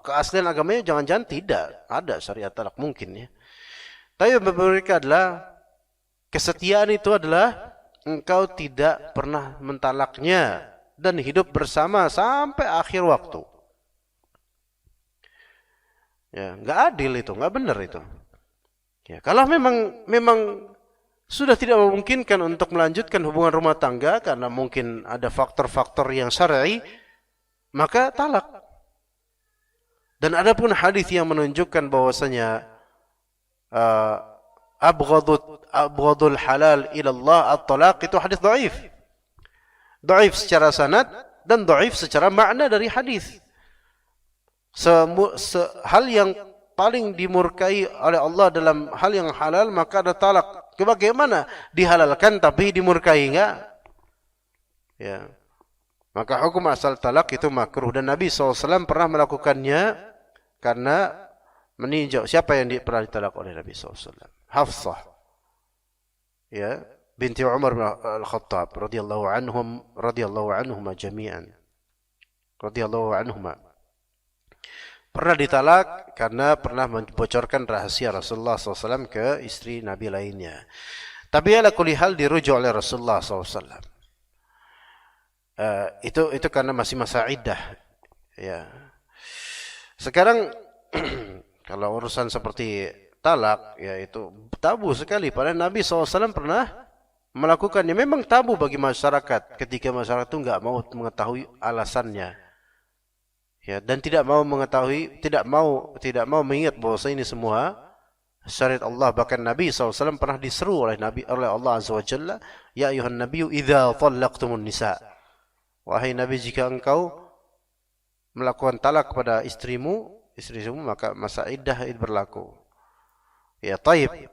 keaslian agamanya jangan-jangan tidak ada syariat talak mungkin ya. Tapi bagi mereka adalah kesetiaan itu adalah engkau tidak pernah mentalaknya dan hidup bersama sampai akhir waktu. Ya, nggak adil itu, nggak benar itu. Ya, kalau memang sudah tidak memungkinkan untuk melanjutkan hubungan rumah tangga karena mungkin ada faktor-faktor yang syar'i, maka talak. Dan ada pun hadis yang menunjukkan bahwasanya abghadul halal ila Allah at-talaq, itu hadis dhaif. Dhaif secara sanad dan dhaif secara makna dari hadis. Hal yang paling dimurkai oleh Allah dalam hal yang halal maka ada talak. Bagaimana dihalalkan tapi dimurkai, enggak? Ya. Maka hukum asal talak itu makruh, dan Nabi SAW pernah melakukannya karena meninjau siapa yang pernah ditalak oleh Nabi SAW. Hafsah, ya, binti Umar bin Al-Khattab radhiyallahu anhuma jami'an. Radhiyallahu anhuma. Pernah ditalak karena pernah membocorkan rahasia Rasulullah SAW ke istri Nabi lainnya. Tapi ala kulli hal dirujuk oleh Rasulullah SAW. Itu karena masih masa iddah. Ya. Sekarang kalau urusan seperti talak, ya itu tabu sekali. Padahal Nabi SAW pernah melakukannya. Memang tabu bagi masyarakat ketika masyarakat itu nggak mau mengetahui alasannya. Ya, dan tidak mau mengetahui, tidak mau mengingat bahwa ini semua syariat Allah. Bahkan Nabi SAW pernah diseru oleh Allah Azza wa Jalla, ya ayuhan nabiyyu idza thallaqtumun nisa. Wahai Nabi, jika engkau melakukan talak kepada istrimu, maka masa iddah itu berlaku. Ya, taib.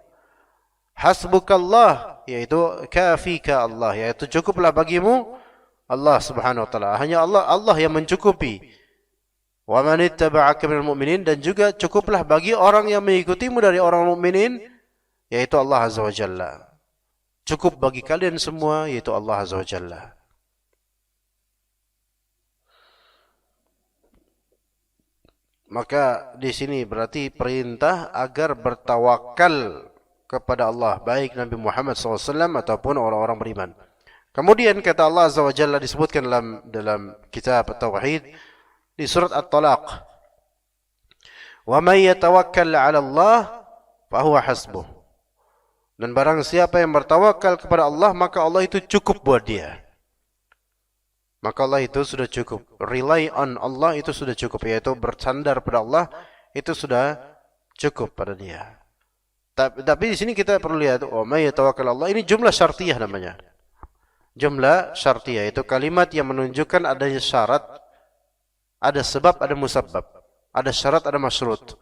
Hasbukallah, yaitu kafika Allah, yaitu cukuplah bagimu Allah Subhanahu wa taala. Hanya Allah yang mencukupi. Wa man ittaba'aka minal mu'minin, dan juga cukuplah bagi orang yang mengikutimu dari orang mukminin, yaitu Allah Azza wa Jalla. Cukup bagi kalian semua, yaitu Allah Azza wa Jalla. Maka di sini berarti perintah agar bertawakal kepada Allah, baik Nabi Muhammad SAW ataupun orang-orang beriman. Kemudian kata Allah Azza wa Jalla disebutkan dalam kitab At-Tauhid di surat At-Talaq, "Wa may yatawakkal 'ala Allah fa huwa hasbuh." Dan barang siapa yang bertawakal kepada Allah, maka Allah itu cukup buat dia. Maka Allah itu sudah cukup. Rely on Allah itu sudah cukup, yaitu bersandar pada Allah itu sudah cukup pada dia. Tapi di sini kita perlu lihat, oh may yatawakkal Allah, ini jumlah syartiyah namanya. Jumlah syartiyah itu kalimat yang menunjukkan adanya syarat, ada sebab, ada musabbab, ada syarat, ada masyrut.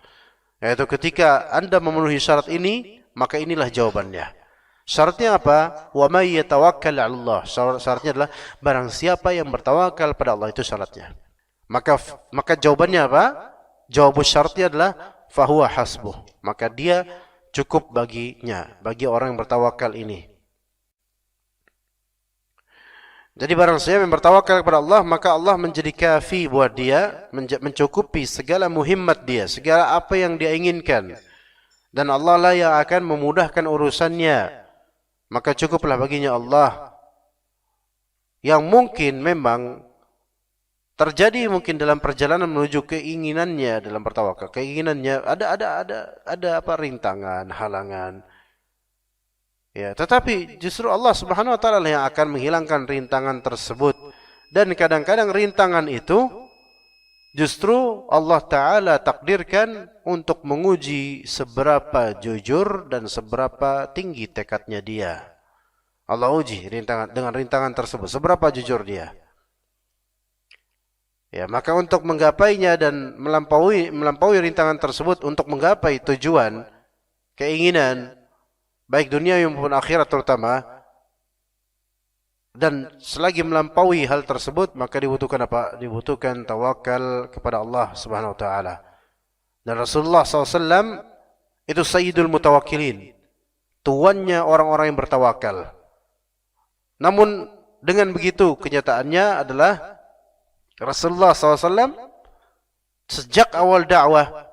Yaitu ketika Anda memenuhi syarat ini, maka inilah jawabannya. Syaratnya apa? Wa may yatawakkal 'ala Allah. Syaratnya adalah barang siapa yang bertawakal pada Allah, itu syaratnya. Maka jawabannya apa? Jawab syaratnya adalah fahuwa hasbuh. Maka dia cukup baginya, bagi orang yang bertawakal ini. Jadi barang siapa yang bertawakal kepada Allah, maka Allah menjadi kafi buat dia, mencukupi segala muhimmat dia, segala apa yang dia inginkan. Dan Allah lah yang akan memudahkan urusannya. Maka cukuplah baginya Allah. Yang mungkin memang terjadi mungkin dalam perjalanan menuju keinginannya dalam bertawakal. Keinginannya ada apa, rintangan, halangan. Ya, tetapi justru Allah Subhanahu wa taala yang akan menghilangkan rintangan tersebut. Dan kadang-kadang rintangan itu justru Allah Ta'ala takdirkan untuk menguji seberapa jujur dan seberapa tinggi tekadnya dia. Allah uji dengan rintangan tersebut, seberapa jujur dia. Ya, maka untuk menggapainya dan melampaui rintangan tersebut, untuk menggapai tujuan, keinginan, baik dunia maupun akhirat terutama, dan selagi melampaui hal tersebut, maka dibutuhkan apa? Dibutuhkan tawakal kepada Allah Subhanahu wa taala. Dan Rasulullah SAW itu sayyidul mutawakkilin, tuannya orang-orang yang bertawakal. Namun dengan begitu kenyataannya adalah Rasulullah SAW sejak awal dakwah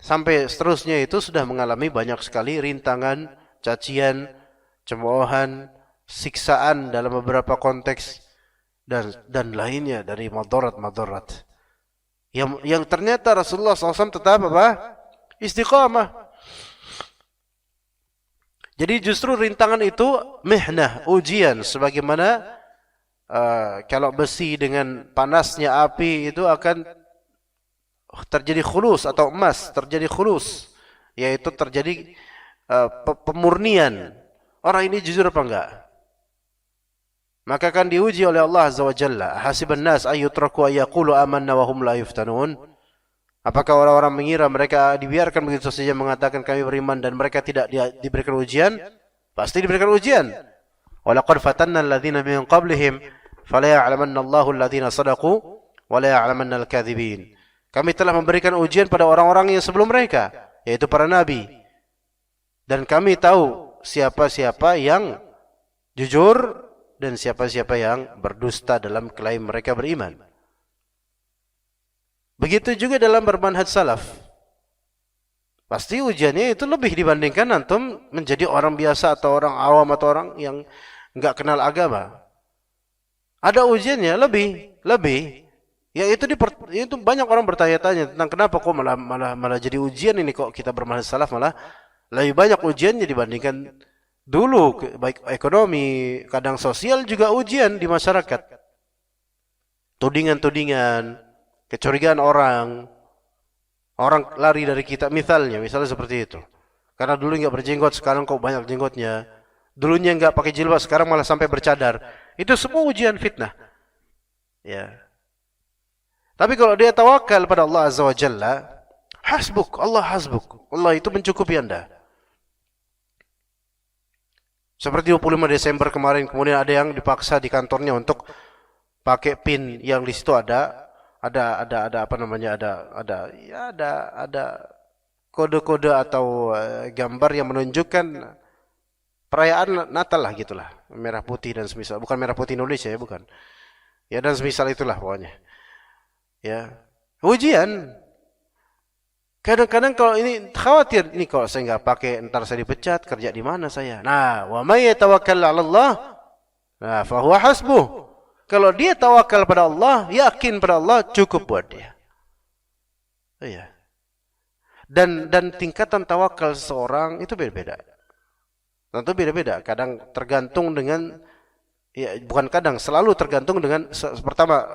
sampai seterusnya itu sudah mengalami banyak sekali rintangan, cacian, cemoohan, siksaan dalam beberapa konteks dan lainnya dari madarat-madarat. Yang ternyata Rasulullah SAW tetap apa? Istiqamah. Jadi justru rintangan itu mihnah, ujian, sebagaimana kalau besi dengan panasnya api itu akan terjadi khulus atau emas, terjadi khulus, yaitu terjadi pemurnian. Orang ini jujur apa enggak? Maka akan diuji oleh Allah Azza wa Jalla. Hasiban nas ayyutraku ayyaqulu amanna wa hum la yuftanun. Apakah orang-orang mengira mereka dibiarkan begitu saja mengatakan kami beriman dan mereka tidak diberikan ujian? Pasti diberikan ujian. Walaqad fatanna alladhina min qablihim fala ya'lamanna Allahu alladhina sadaqu wa la ya'lamanna al-kadhibin. Kami telah memberikan ujian pada orang-orang yang sebelum mereka, yaitu para nabi. Dan kami tahu siapa-siapa yang jujur dan siapa-siapa yang berdusta dalam klaim mereka beriman. Begitu juga dalam bermanhaj salaf. Pasti ujiannya itu lebih dibandingkan antum menjadi orang biasa atau orang awam atau orang yang enggak kenal agama. Ada ujiannya lebih. Ya itu banyak orang bertanya-tanya tentang kenapa kok malah jadi ujian ini, kok kita bermanhaj salaf malah lebih banyak ujiannya dibandingkan dulu, baik ekonomi, kadang sosial juga ujian di masyarakat. Tudingan-tudingan, kecurigaan orang lari dari kita, misalnya seperti itu. Karena dulu enggak berjenggot, sekarang kok banyak jenggotnya. Dulunya enggak pakai jilbab, sekarang malah sampai bercadar. Itu semua ujian fitnah. Ya. Tapi kalau dia tawakal pada Allah Azza wa Jalla, hasbuk, Allah hasbuk. Allah itu mencukupi Anda. Seperti 25 Desember kemarin, kemudian ada yang dipaksa di kantornya untuk pakai pin yang di situ ada apa namanya, ada kode-kode atau gambar yang menunjukkan perayaan Natal lah gitulah, merah putih dan semisal, bukan merah putih Indonesia ya, bukan. Ya dan semisal itulah pokoknya. Ya, ujian. Kadang-kadang kalau ini khawatir, ini kalau saya enggak pakai ntar saya dipecat, kerja di mana saya? Nah, wa may yatawakkal 'ala Allah, nah, fa huwa hasbuh. Kalau dia tawakal pada Allah, yakin pada Allah, cukup buat dia. Iya. Dan tingkatan tawakal seseorang itu beda-beda. Tentu beda-beda, kadang tergantung dengan, ya bukan kadang, selalu tergantung dengan pertama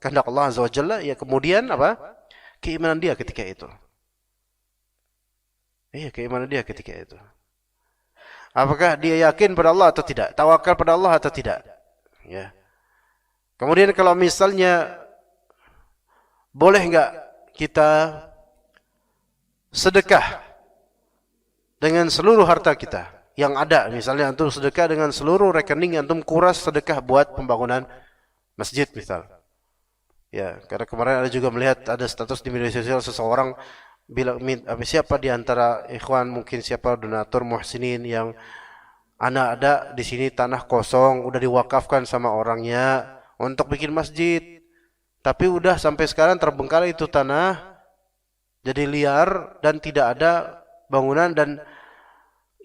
kehendak Allah Azza wa Jalla, ya kemudian apa? Keimanan dia ketika itu. Iya, keimanan dia ketika itu. Apakah dia yakin pada Allah atau tidak? Tawakal pada Allah atau tidak? Ya. Kemudian kalau misalnya boleh enggak kita sedekah dengan seluruh harta kita yang ada, misalnya antum sedekah dengan seluruh rekening antum kuras sedekah buat pembangunan masjid misal. Ya, karena kemarin ada juga melihat ada status di media sosial seseorang bilang siapa di antara ikhwan, mungkin siapa donatur muhsinin yang anak ada di sini tanah kosong udah diwakafkan sama orangnya untuk bikin masjid. Tapi udah sampai sekarang terbengkalai itu tanah jadi liar dan tidak ada bangunan dan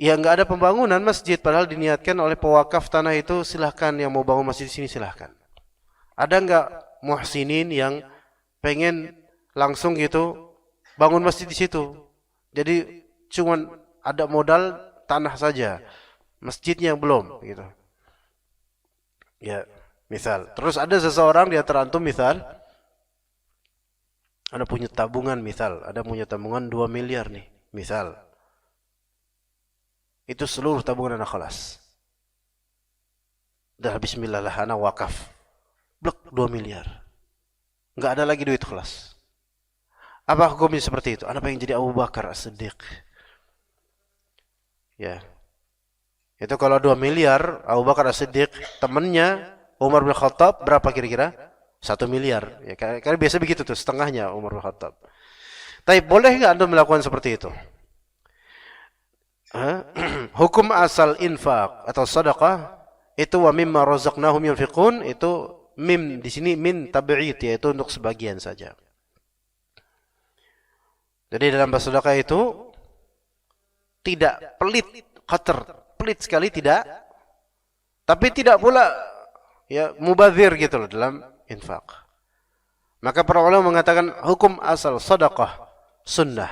ya enggak ada pembangunan masjid, padahal diniatkan oleh pewakaf tanah itu, silahkan yang mau bangun masjid di sini silahkan. Ada enggak muhsinin yang pengen langsung gitu bangun masjid di situ? Jadi cuman ada modal tanah saja, masjidnya yang belum gitu. Ya, misal. Terus ada seseorang di antara antum misal ada punya tabungan, misal ada punya tabungan 2 miliar nih, misal. Itu seluruh tabungan anak kelas. Dah bismillah lah anak wakaf. Blok 2 miliar. Enggak ada lagi duit kelas. Apa hukumnya seperti itu? Anak pengen jadi Abu Bakar As-Siddiq. Ya. Itu kalau 2 miliar Abu Bakar As-Siddiq, temannya Umar bin Khattab berapa kira-kira? 1 miliar. Ya, karena biasa begitu tuh, setengahnya Umar bin Khattab. Tapi boleh enggak Anda melakukan seperti itu? Hukum asal infak atau sedekah itu wa mimma razaqnahum yunfiqun, itu mim di sini min tabi'id, yaitu untuk sebagian saja. Jadi dalam bersedekah itu tidak pelit, qatar, pelit sekali tidak. Tapi tidak pula ya mubazir gitu loh dalam infak. Maka para ulama mengatakan hukum asal sedekah sunnah,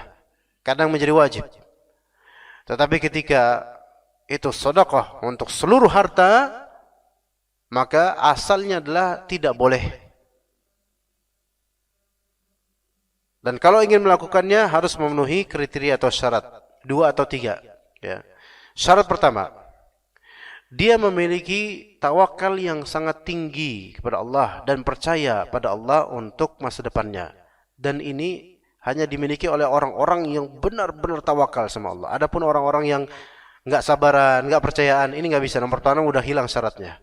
kadang menjadi wajib. Tetapi ketika itu sedekah untuk seluruh harta, maka asalnya adalah tidak boleh. Dan kalau ingin melakukannya harus memenuhi kriteria atau syarat 2 atau 3. Ya. Syarat pertama, dia memiliki tawakal yang sangat tinggi kepada Allah dan percaya pada Allah untuk masa depannya. Dan ini hanya dimiliki oleh orang-orang yang benar-benar tawakal sama Allah. Adapun orang-orang yang nggak sabaran, nggak percayaan, ini nggak bisa. Nomor pertama udah hilang syaratnya.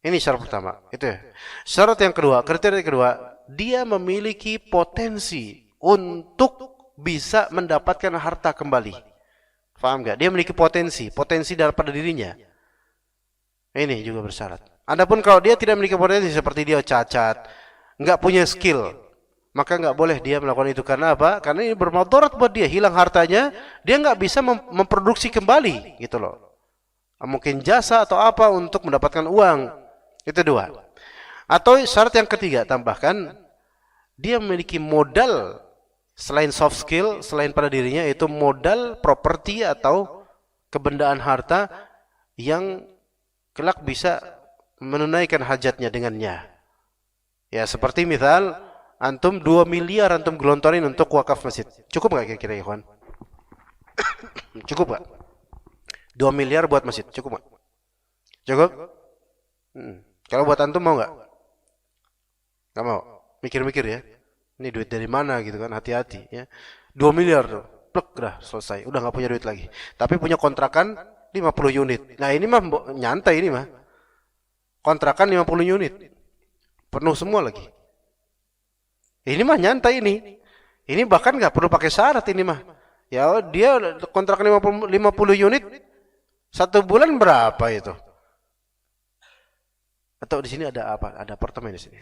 Ini syarat pertama. Itu ya. Syarat yang kedua, kriteria kedua, dia memiliki potensi untuk bisa mendapatkan harta kembali. Paham nggak? Dia memiliki potensi pada dirinya. Ini juga bersyarat. Adapun kalau dia tidak memiliki potensi seperti dia cacat, nggak punya skill, maka nggak boleh dia melakukan itu. Karena apa? Karena ini bermudarat buat dia, hilang hartanya, dia nggak bisa memproduksi kembali, gitu loh. Mungkin jasa atau apa untuk mendapatkan uang. Itu 2. Atau syarat yang ketiga, tambahkan, dia memiliki modal selain soft skill, selain pada dirinya, itu modal properti atau kebendaan harta yang kelak bisa menunaikan hajatnya dengannya. Ya, seperti misal antum 2 miliar antum gelontorin untuk wakaf masjid. Cukup nggak kira-kira, ikhwan? Cukup nggak? 2 miliar buat masjid, cukup nggak? Cukup? Kalau buat antum mau nggak? Nggak mau? Mikir-mikir ya. Ini duit dari mana gitu kan? Hati-hati ya. 2 miliar tuh, plek dah selesai. Udah nggak punya duit lagi. Tapi punya kontrakan 50 unit. Nah ini mah nyantai ini mah. Kontrakan 50 unit. Penuh semua lagi. Ini mah nyantai ini. Ini bahkan nggak perlu pakai syarat ini mah. Ya dia kontrakan 50 unit. 1 bulan berapa itu? Atau di sini ada apa? Ada apartemen di sini.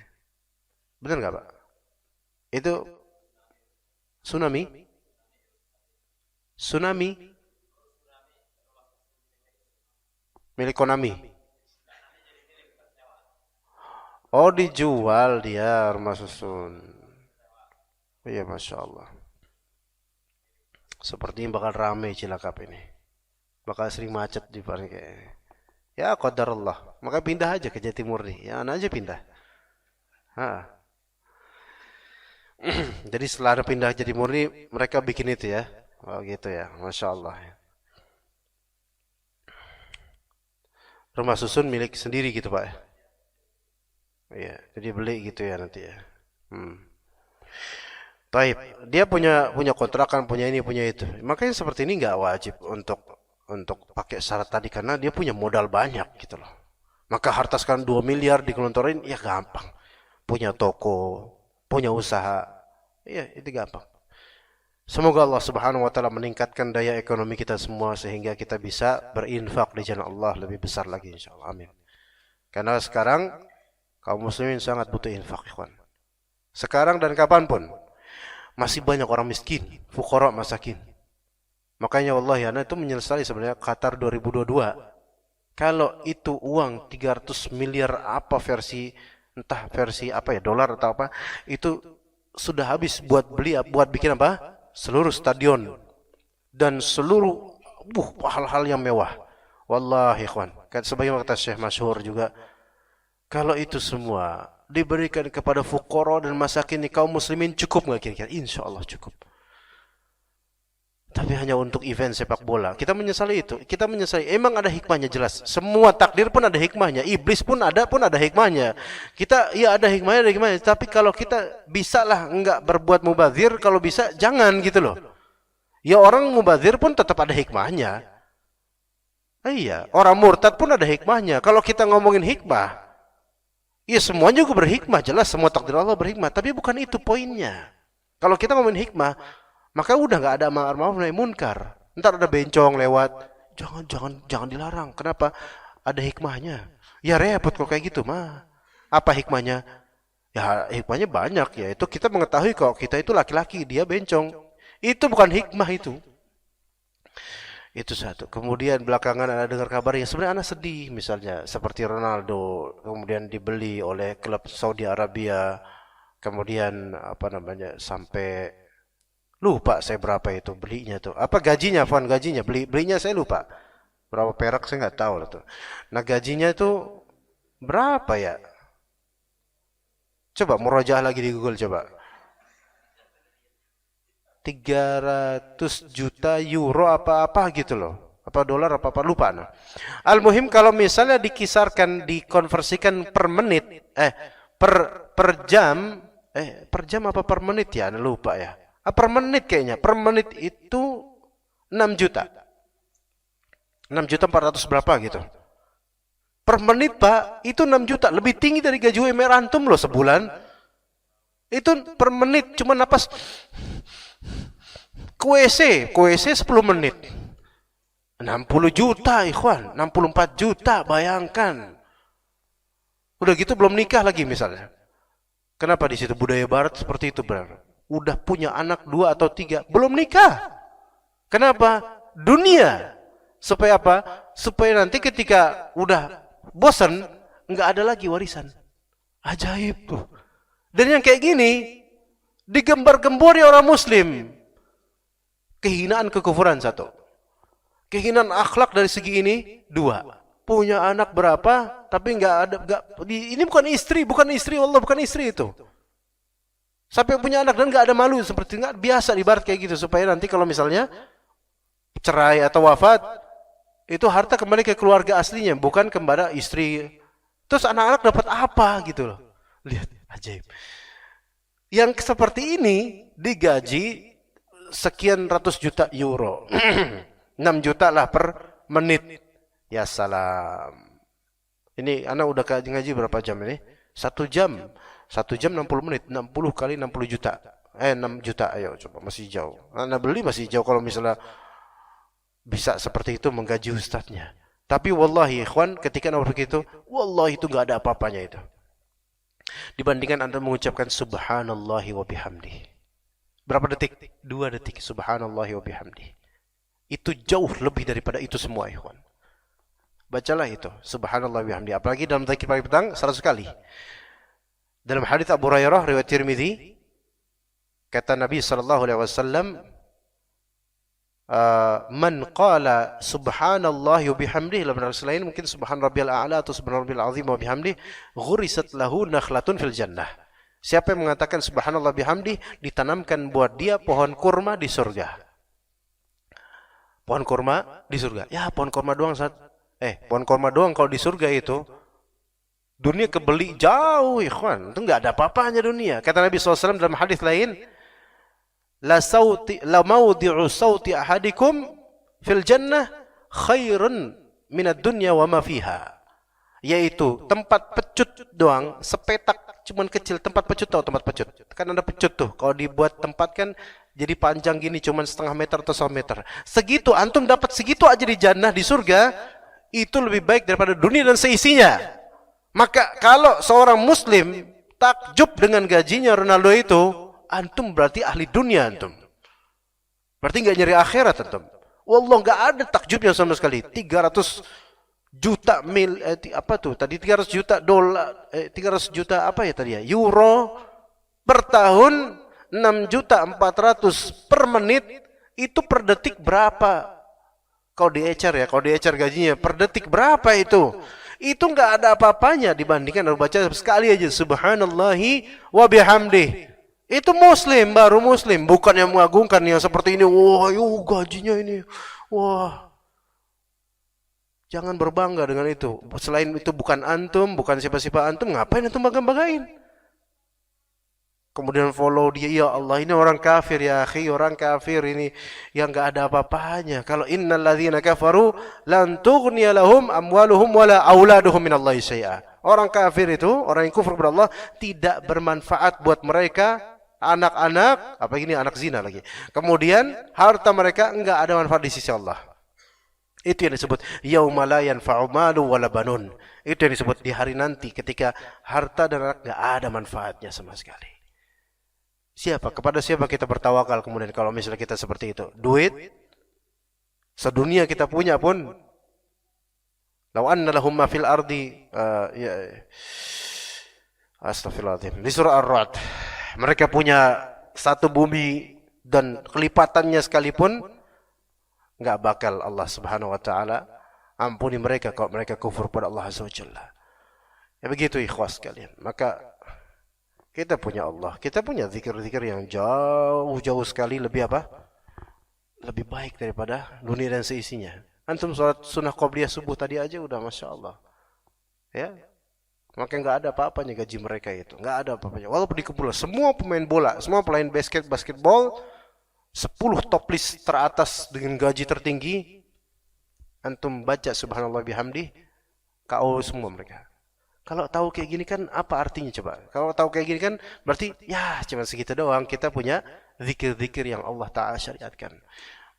Benar nggak Pak? Itu tsunami? Tsunami? Milik Konami. Oh dijual dia rumah susun. Iya Masya Allah. Sepertinya bakal ramai Cilacap ini. Bakal sering macet di Paris kayaknya. Ya qadar Allah. Maka pindah aja ke Jatimurni. Ya anak aja pindah. Jadi setelah ada pindah Jatimurni, mereka bikin itu ya. Oh gitu ya. Masya Allah. Rumah susun milik sendiri gitu Pak. Iya, jadi beli gitu ya nanti ya. Taib. Dia punya kontrakan, punya ini, punya itu. Makanya seperti ini nggak wajib untuk pakai syarat tadi karena dia punya modal banyak gitu loh. Maka harta sekarang 2 miliar digelontorin ya gampang. Punya toko, punya usaha. Ya, itu gampang. Semoga Allah Subhanahu wa taala meningkatkan daya ekonomi kita semua sehingga kita bisa berinfak di jalan Allah lebih besar lagi insyaallah. Amin. Karena sekarang kaum muslimin sangat butuh infak, ikhwan. Sekarang dan kapanpun masih banyak orang miskin, fuqara, masakin. Makanya wallahi ana itu menyesali sebenarnya Qatar 2022. Kalau itu uang 300 miliar apa versi entah versi apa ya, dolar atau apa, itu sudah habis buat bikin apa? Seluruh stadion dan seluruh hal-hal yang mewah. Wallahi ikhwan, sebagaimana kata Syekh Masyhur juga, kalau itu semua diberikan kepada fuqara dan masakin di kaum muslimin cukup nggak kira-kira? Insya Allah cukup. Tapi hanya untuk event sepak bola. Kita menyesali itu. Kita menyesali. Emang ada hikmahnya jelas. Semua takdir pun ada hikmahnya. Iblis pun ada hikmahnya. Kita ya ada hikmahnya. Tapi kalau kita bisalah enggak berbuat mubazir, kalau bisa jangan gitu loh. Ya orang mubazir pun tetap ada hikmahnya. Iya, orang murtad pun ada hikmahnya. Kalau kita ngomongin hikmah, ya semuanya juga berhikmah, jelas semua takdir Allah berhikmah, tapi bukan itu poinnya. Kalau kita ngomongin hikmah, maka udah nggak ada amar ma'ruf nahi munkar. Ntar ada bencong lewat, jangan dilarang. Kenapa? Ada hikmahnya. Ya repot kalau kayak gitu mah. Apa hikmahnya? Ya hikmahnya banyak ya. Itu kita mengetahui kalau kita itu laki-laki, dia bencong. Itu bukan hikmah itu. Itu satu. Kemudian belakangan Anda dengar kabar yang sebenarnya Anda sedih, misalnya seperti Ronaldo kemudian dibeli oleh klub Saudi Arabia, kemudian apa namanya sampai lupa saya berapa itu belinya tuh. Apa gajinya, Van, gajinya belinya saya lupa. Berapa perak saya nggak tahu lah tuh. Nah, gajinya itu berapa ya? Coba murojaah lagi di Google coba. 300 juta euro apa-apa gitu loh. Apa dolar apa-apa lupa. Nah. Al-muhim kalau misalnya dikisarkan dikonversikan per menit per jam per jam apa per menit ya? Anda lupa ya. Per menit kayaknya. Per menit itu 6 juta. 6 juta 400 berapa gitu. Per menit Pak, itu 6 juta. Lebih tinggi dari gaji UMR antum loh sebulan. Itu per menit cuma napas WC 10 menit. 60 juta ikhwan, 64 juta bayangkan. Udah gitu belum nikah lagi misalnya. Kenapa di situ budaya barat seperti itu benar? Udah punya anak 2 atau 3, belum nikah. Kenapa? Dunia. Supaya apa? Supaya nanti ketika udah bosan, nggak ada lagi warisan. Ajaib tuh. Dan yang kayak gini digembar-gembori orang muslim. Kehinaan kekufuran 1. Kehinaan akhlak dari segi ini 2. Punya anak berapa tapi ini bukan istri Allah, bukan istri itu. Sampai punya anak dan nggak ada malu, seperti nggak biasa di barat kayak gitu, supaya nanti kalau misalnya cerai atau wafat itu harta kembali ke keluarga aslinya, bukan kepada istri. Terus anak-anak dapat apa gitu loh. Lihat, ajaib. Yang seperti ini digaji sekian ratus juta euro. 6 juta lah per menit. Ya salam. Ini anak udah ngaji berapa jam ini? 1 jam. 1 jam 60 menit. 60 kali 60 juta. 6 juta. Ayo coba, masih jauh. Anak beli masih jauh kalau misalnya bisa seperti itu menggaji ustadznya. Tapi wallahi ikhwan, ketika anak begitu, wallahi itu gak ada apa-apanya itu. Dibandingkan Anda mengucapkan subhanallahi wa bihamdi. Berapa detik? 2 detik. Subhanallahi wa bihamdi. Itu jauh lebih daripada itu semua ikhwan. Bacalah itu. Subhanallah wa bihamdi. Apalagi dalam zikir pagi petang 100 kali. Dalam hadits Abu Hurairah riwayat Tirmidzi, kata Nabi SAW, man qala subhanallahi wa bihamdihi, dalam hadis lain mungkin subhan rabbiyal a'la atau subhan rabbiyal azim wa bihamdihi, ghurisat lahu nakhlatun fil jannah. Siapa yang mengatakan subhanallah bihamdi, ditanamkan buat dia pohon kurma di surga. Pohon kurma di surga. Ya, pohon kurma doang pohon kurma doang kalau di surga itu dunia kebeli jauh ikhwan. Itu enggak ada apa-apanya dunia. Kata Nabi SAW dalam hadis lain, la mawdi'u sauti ahadikum fil jannah khairun minad dunya wa ma fiha. Yaitu tempat pecut doang, sepetak cuman kecil, tempat pecut, tahu tempat pecut? Kan ada pecut tuh, kalau dibuat tempat kan jadi panjang gini cuman setengah meter atau 1 meter. Segitu antum dapat segitu aja di jannah, di surga, itu lebih baik daripada dunia dan seisinya. Maka kalau seorang muslim takjub dengan gajinya Ronaldo itu, antum berarti ahli dunia antum. Berarti enggak nyari akhirat antum. Wallah enggak ada takjubnya sama sekali. 300 juta apa tuh tadi, 300 juta dolar, 300 juta apa ya tadi ya, euro per tahun, 6.400.000 per menit, itu per detik berapa? Kalau diecer ya, kalau diecer gajinya per detik berapa itu? Itu enggak ada apa-apanya dibandingkan harus baca sekali aja subhanallahi wa bihamdih. Itu muslim, baru muslim, bukan yang mengagungkan yang seperti ini. Wah, gajinya ini. Wah. Jangan berbangga dengan itu. Selain itu bukan antum, bukan siapa-siapa antum, ngapain antum bangga-banggain? Kemudian follow dia, ya Allah ini orang kafir ya akhi, orang kafir ini yang enggak ada apa-apanya. Kalau innal ladzina kafaru lan tughniya lahum amwaluhum wala auladuhum minallahi syai'a. Orang kafir itu, orang yang kufur kepada Allah, tidak bermanfaat buat mereka, anak-anak, apa ini anak zina lagi. Kemudian harta mereka enggak ada manfaat di sisi Allah. Itu yang disebut yauma la yanfa'u malu wala banun. Itu yang disebut di hari nanti ketika harta dan anak enggak ada manfaatnya sama sekali. Kepada siapa kita bertawakal kemudian kalau misalnya kita seperti itu? Duit Sedunia kita punya pun, law anna lahum ma fil ardi, astagfirullahaladzim, di surah Ar-Ra'd, mereka punya satu bumi dan kelipatannya sekalipun, nggak bakal Allah Subhanahu wa taala ampuni mereka kalau mereka kufur pada Allah Azza wa Jalla. Ya begitu ikhwas sekalian. Maka kita punya Allah, kita punya zikir-zikir yang jauh-jauh sekali lebih apa? Lebih baik daripada dunia dan seisinya. Antum sholat sunnah qobliyah subuh tadi aja udah Masya Allah. Ya, maka nggak ada apa-apanya gaji mereka itu. Nggak ada apa-apanya. Walaupun dikumpul semua pemain bola, semua pemain basketball, 10 top list teratas dengan gaji tertinggi, antum baca subhanallah bihamdi, KO semua mereka. Kalau tahu kayak gini kan apa artinya coba? Kalau tahu kayak gini kan berarti ya cuma segitu doang. Kita punya zikir-zikir yang Allah Ta'ala syariatkan.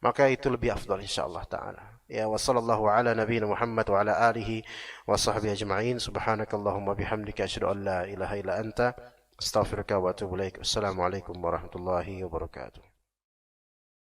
Maka itu lebih afdal insyaallah Ta'ala. Ya wa sallallahu ala nabiyina Muhammad wa ala alihi wa sahbihi ajma'in. Subhanakallahumma bihamdika asyhadu an la ilaha illa anta astaghfiruka wa atubu ilaik. Assalamualaikum warahmatullahi wabarakatuh.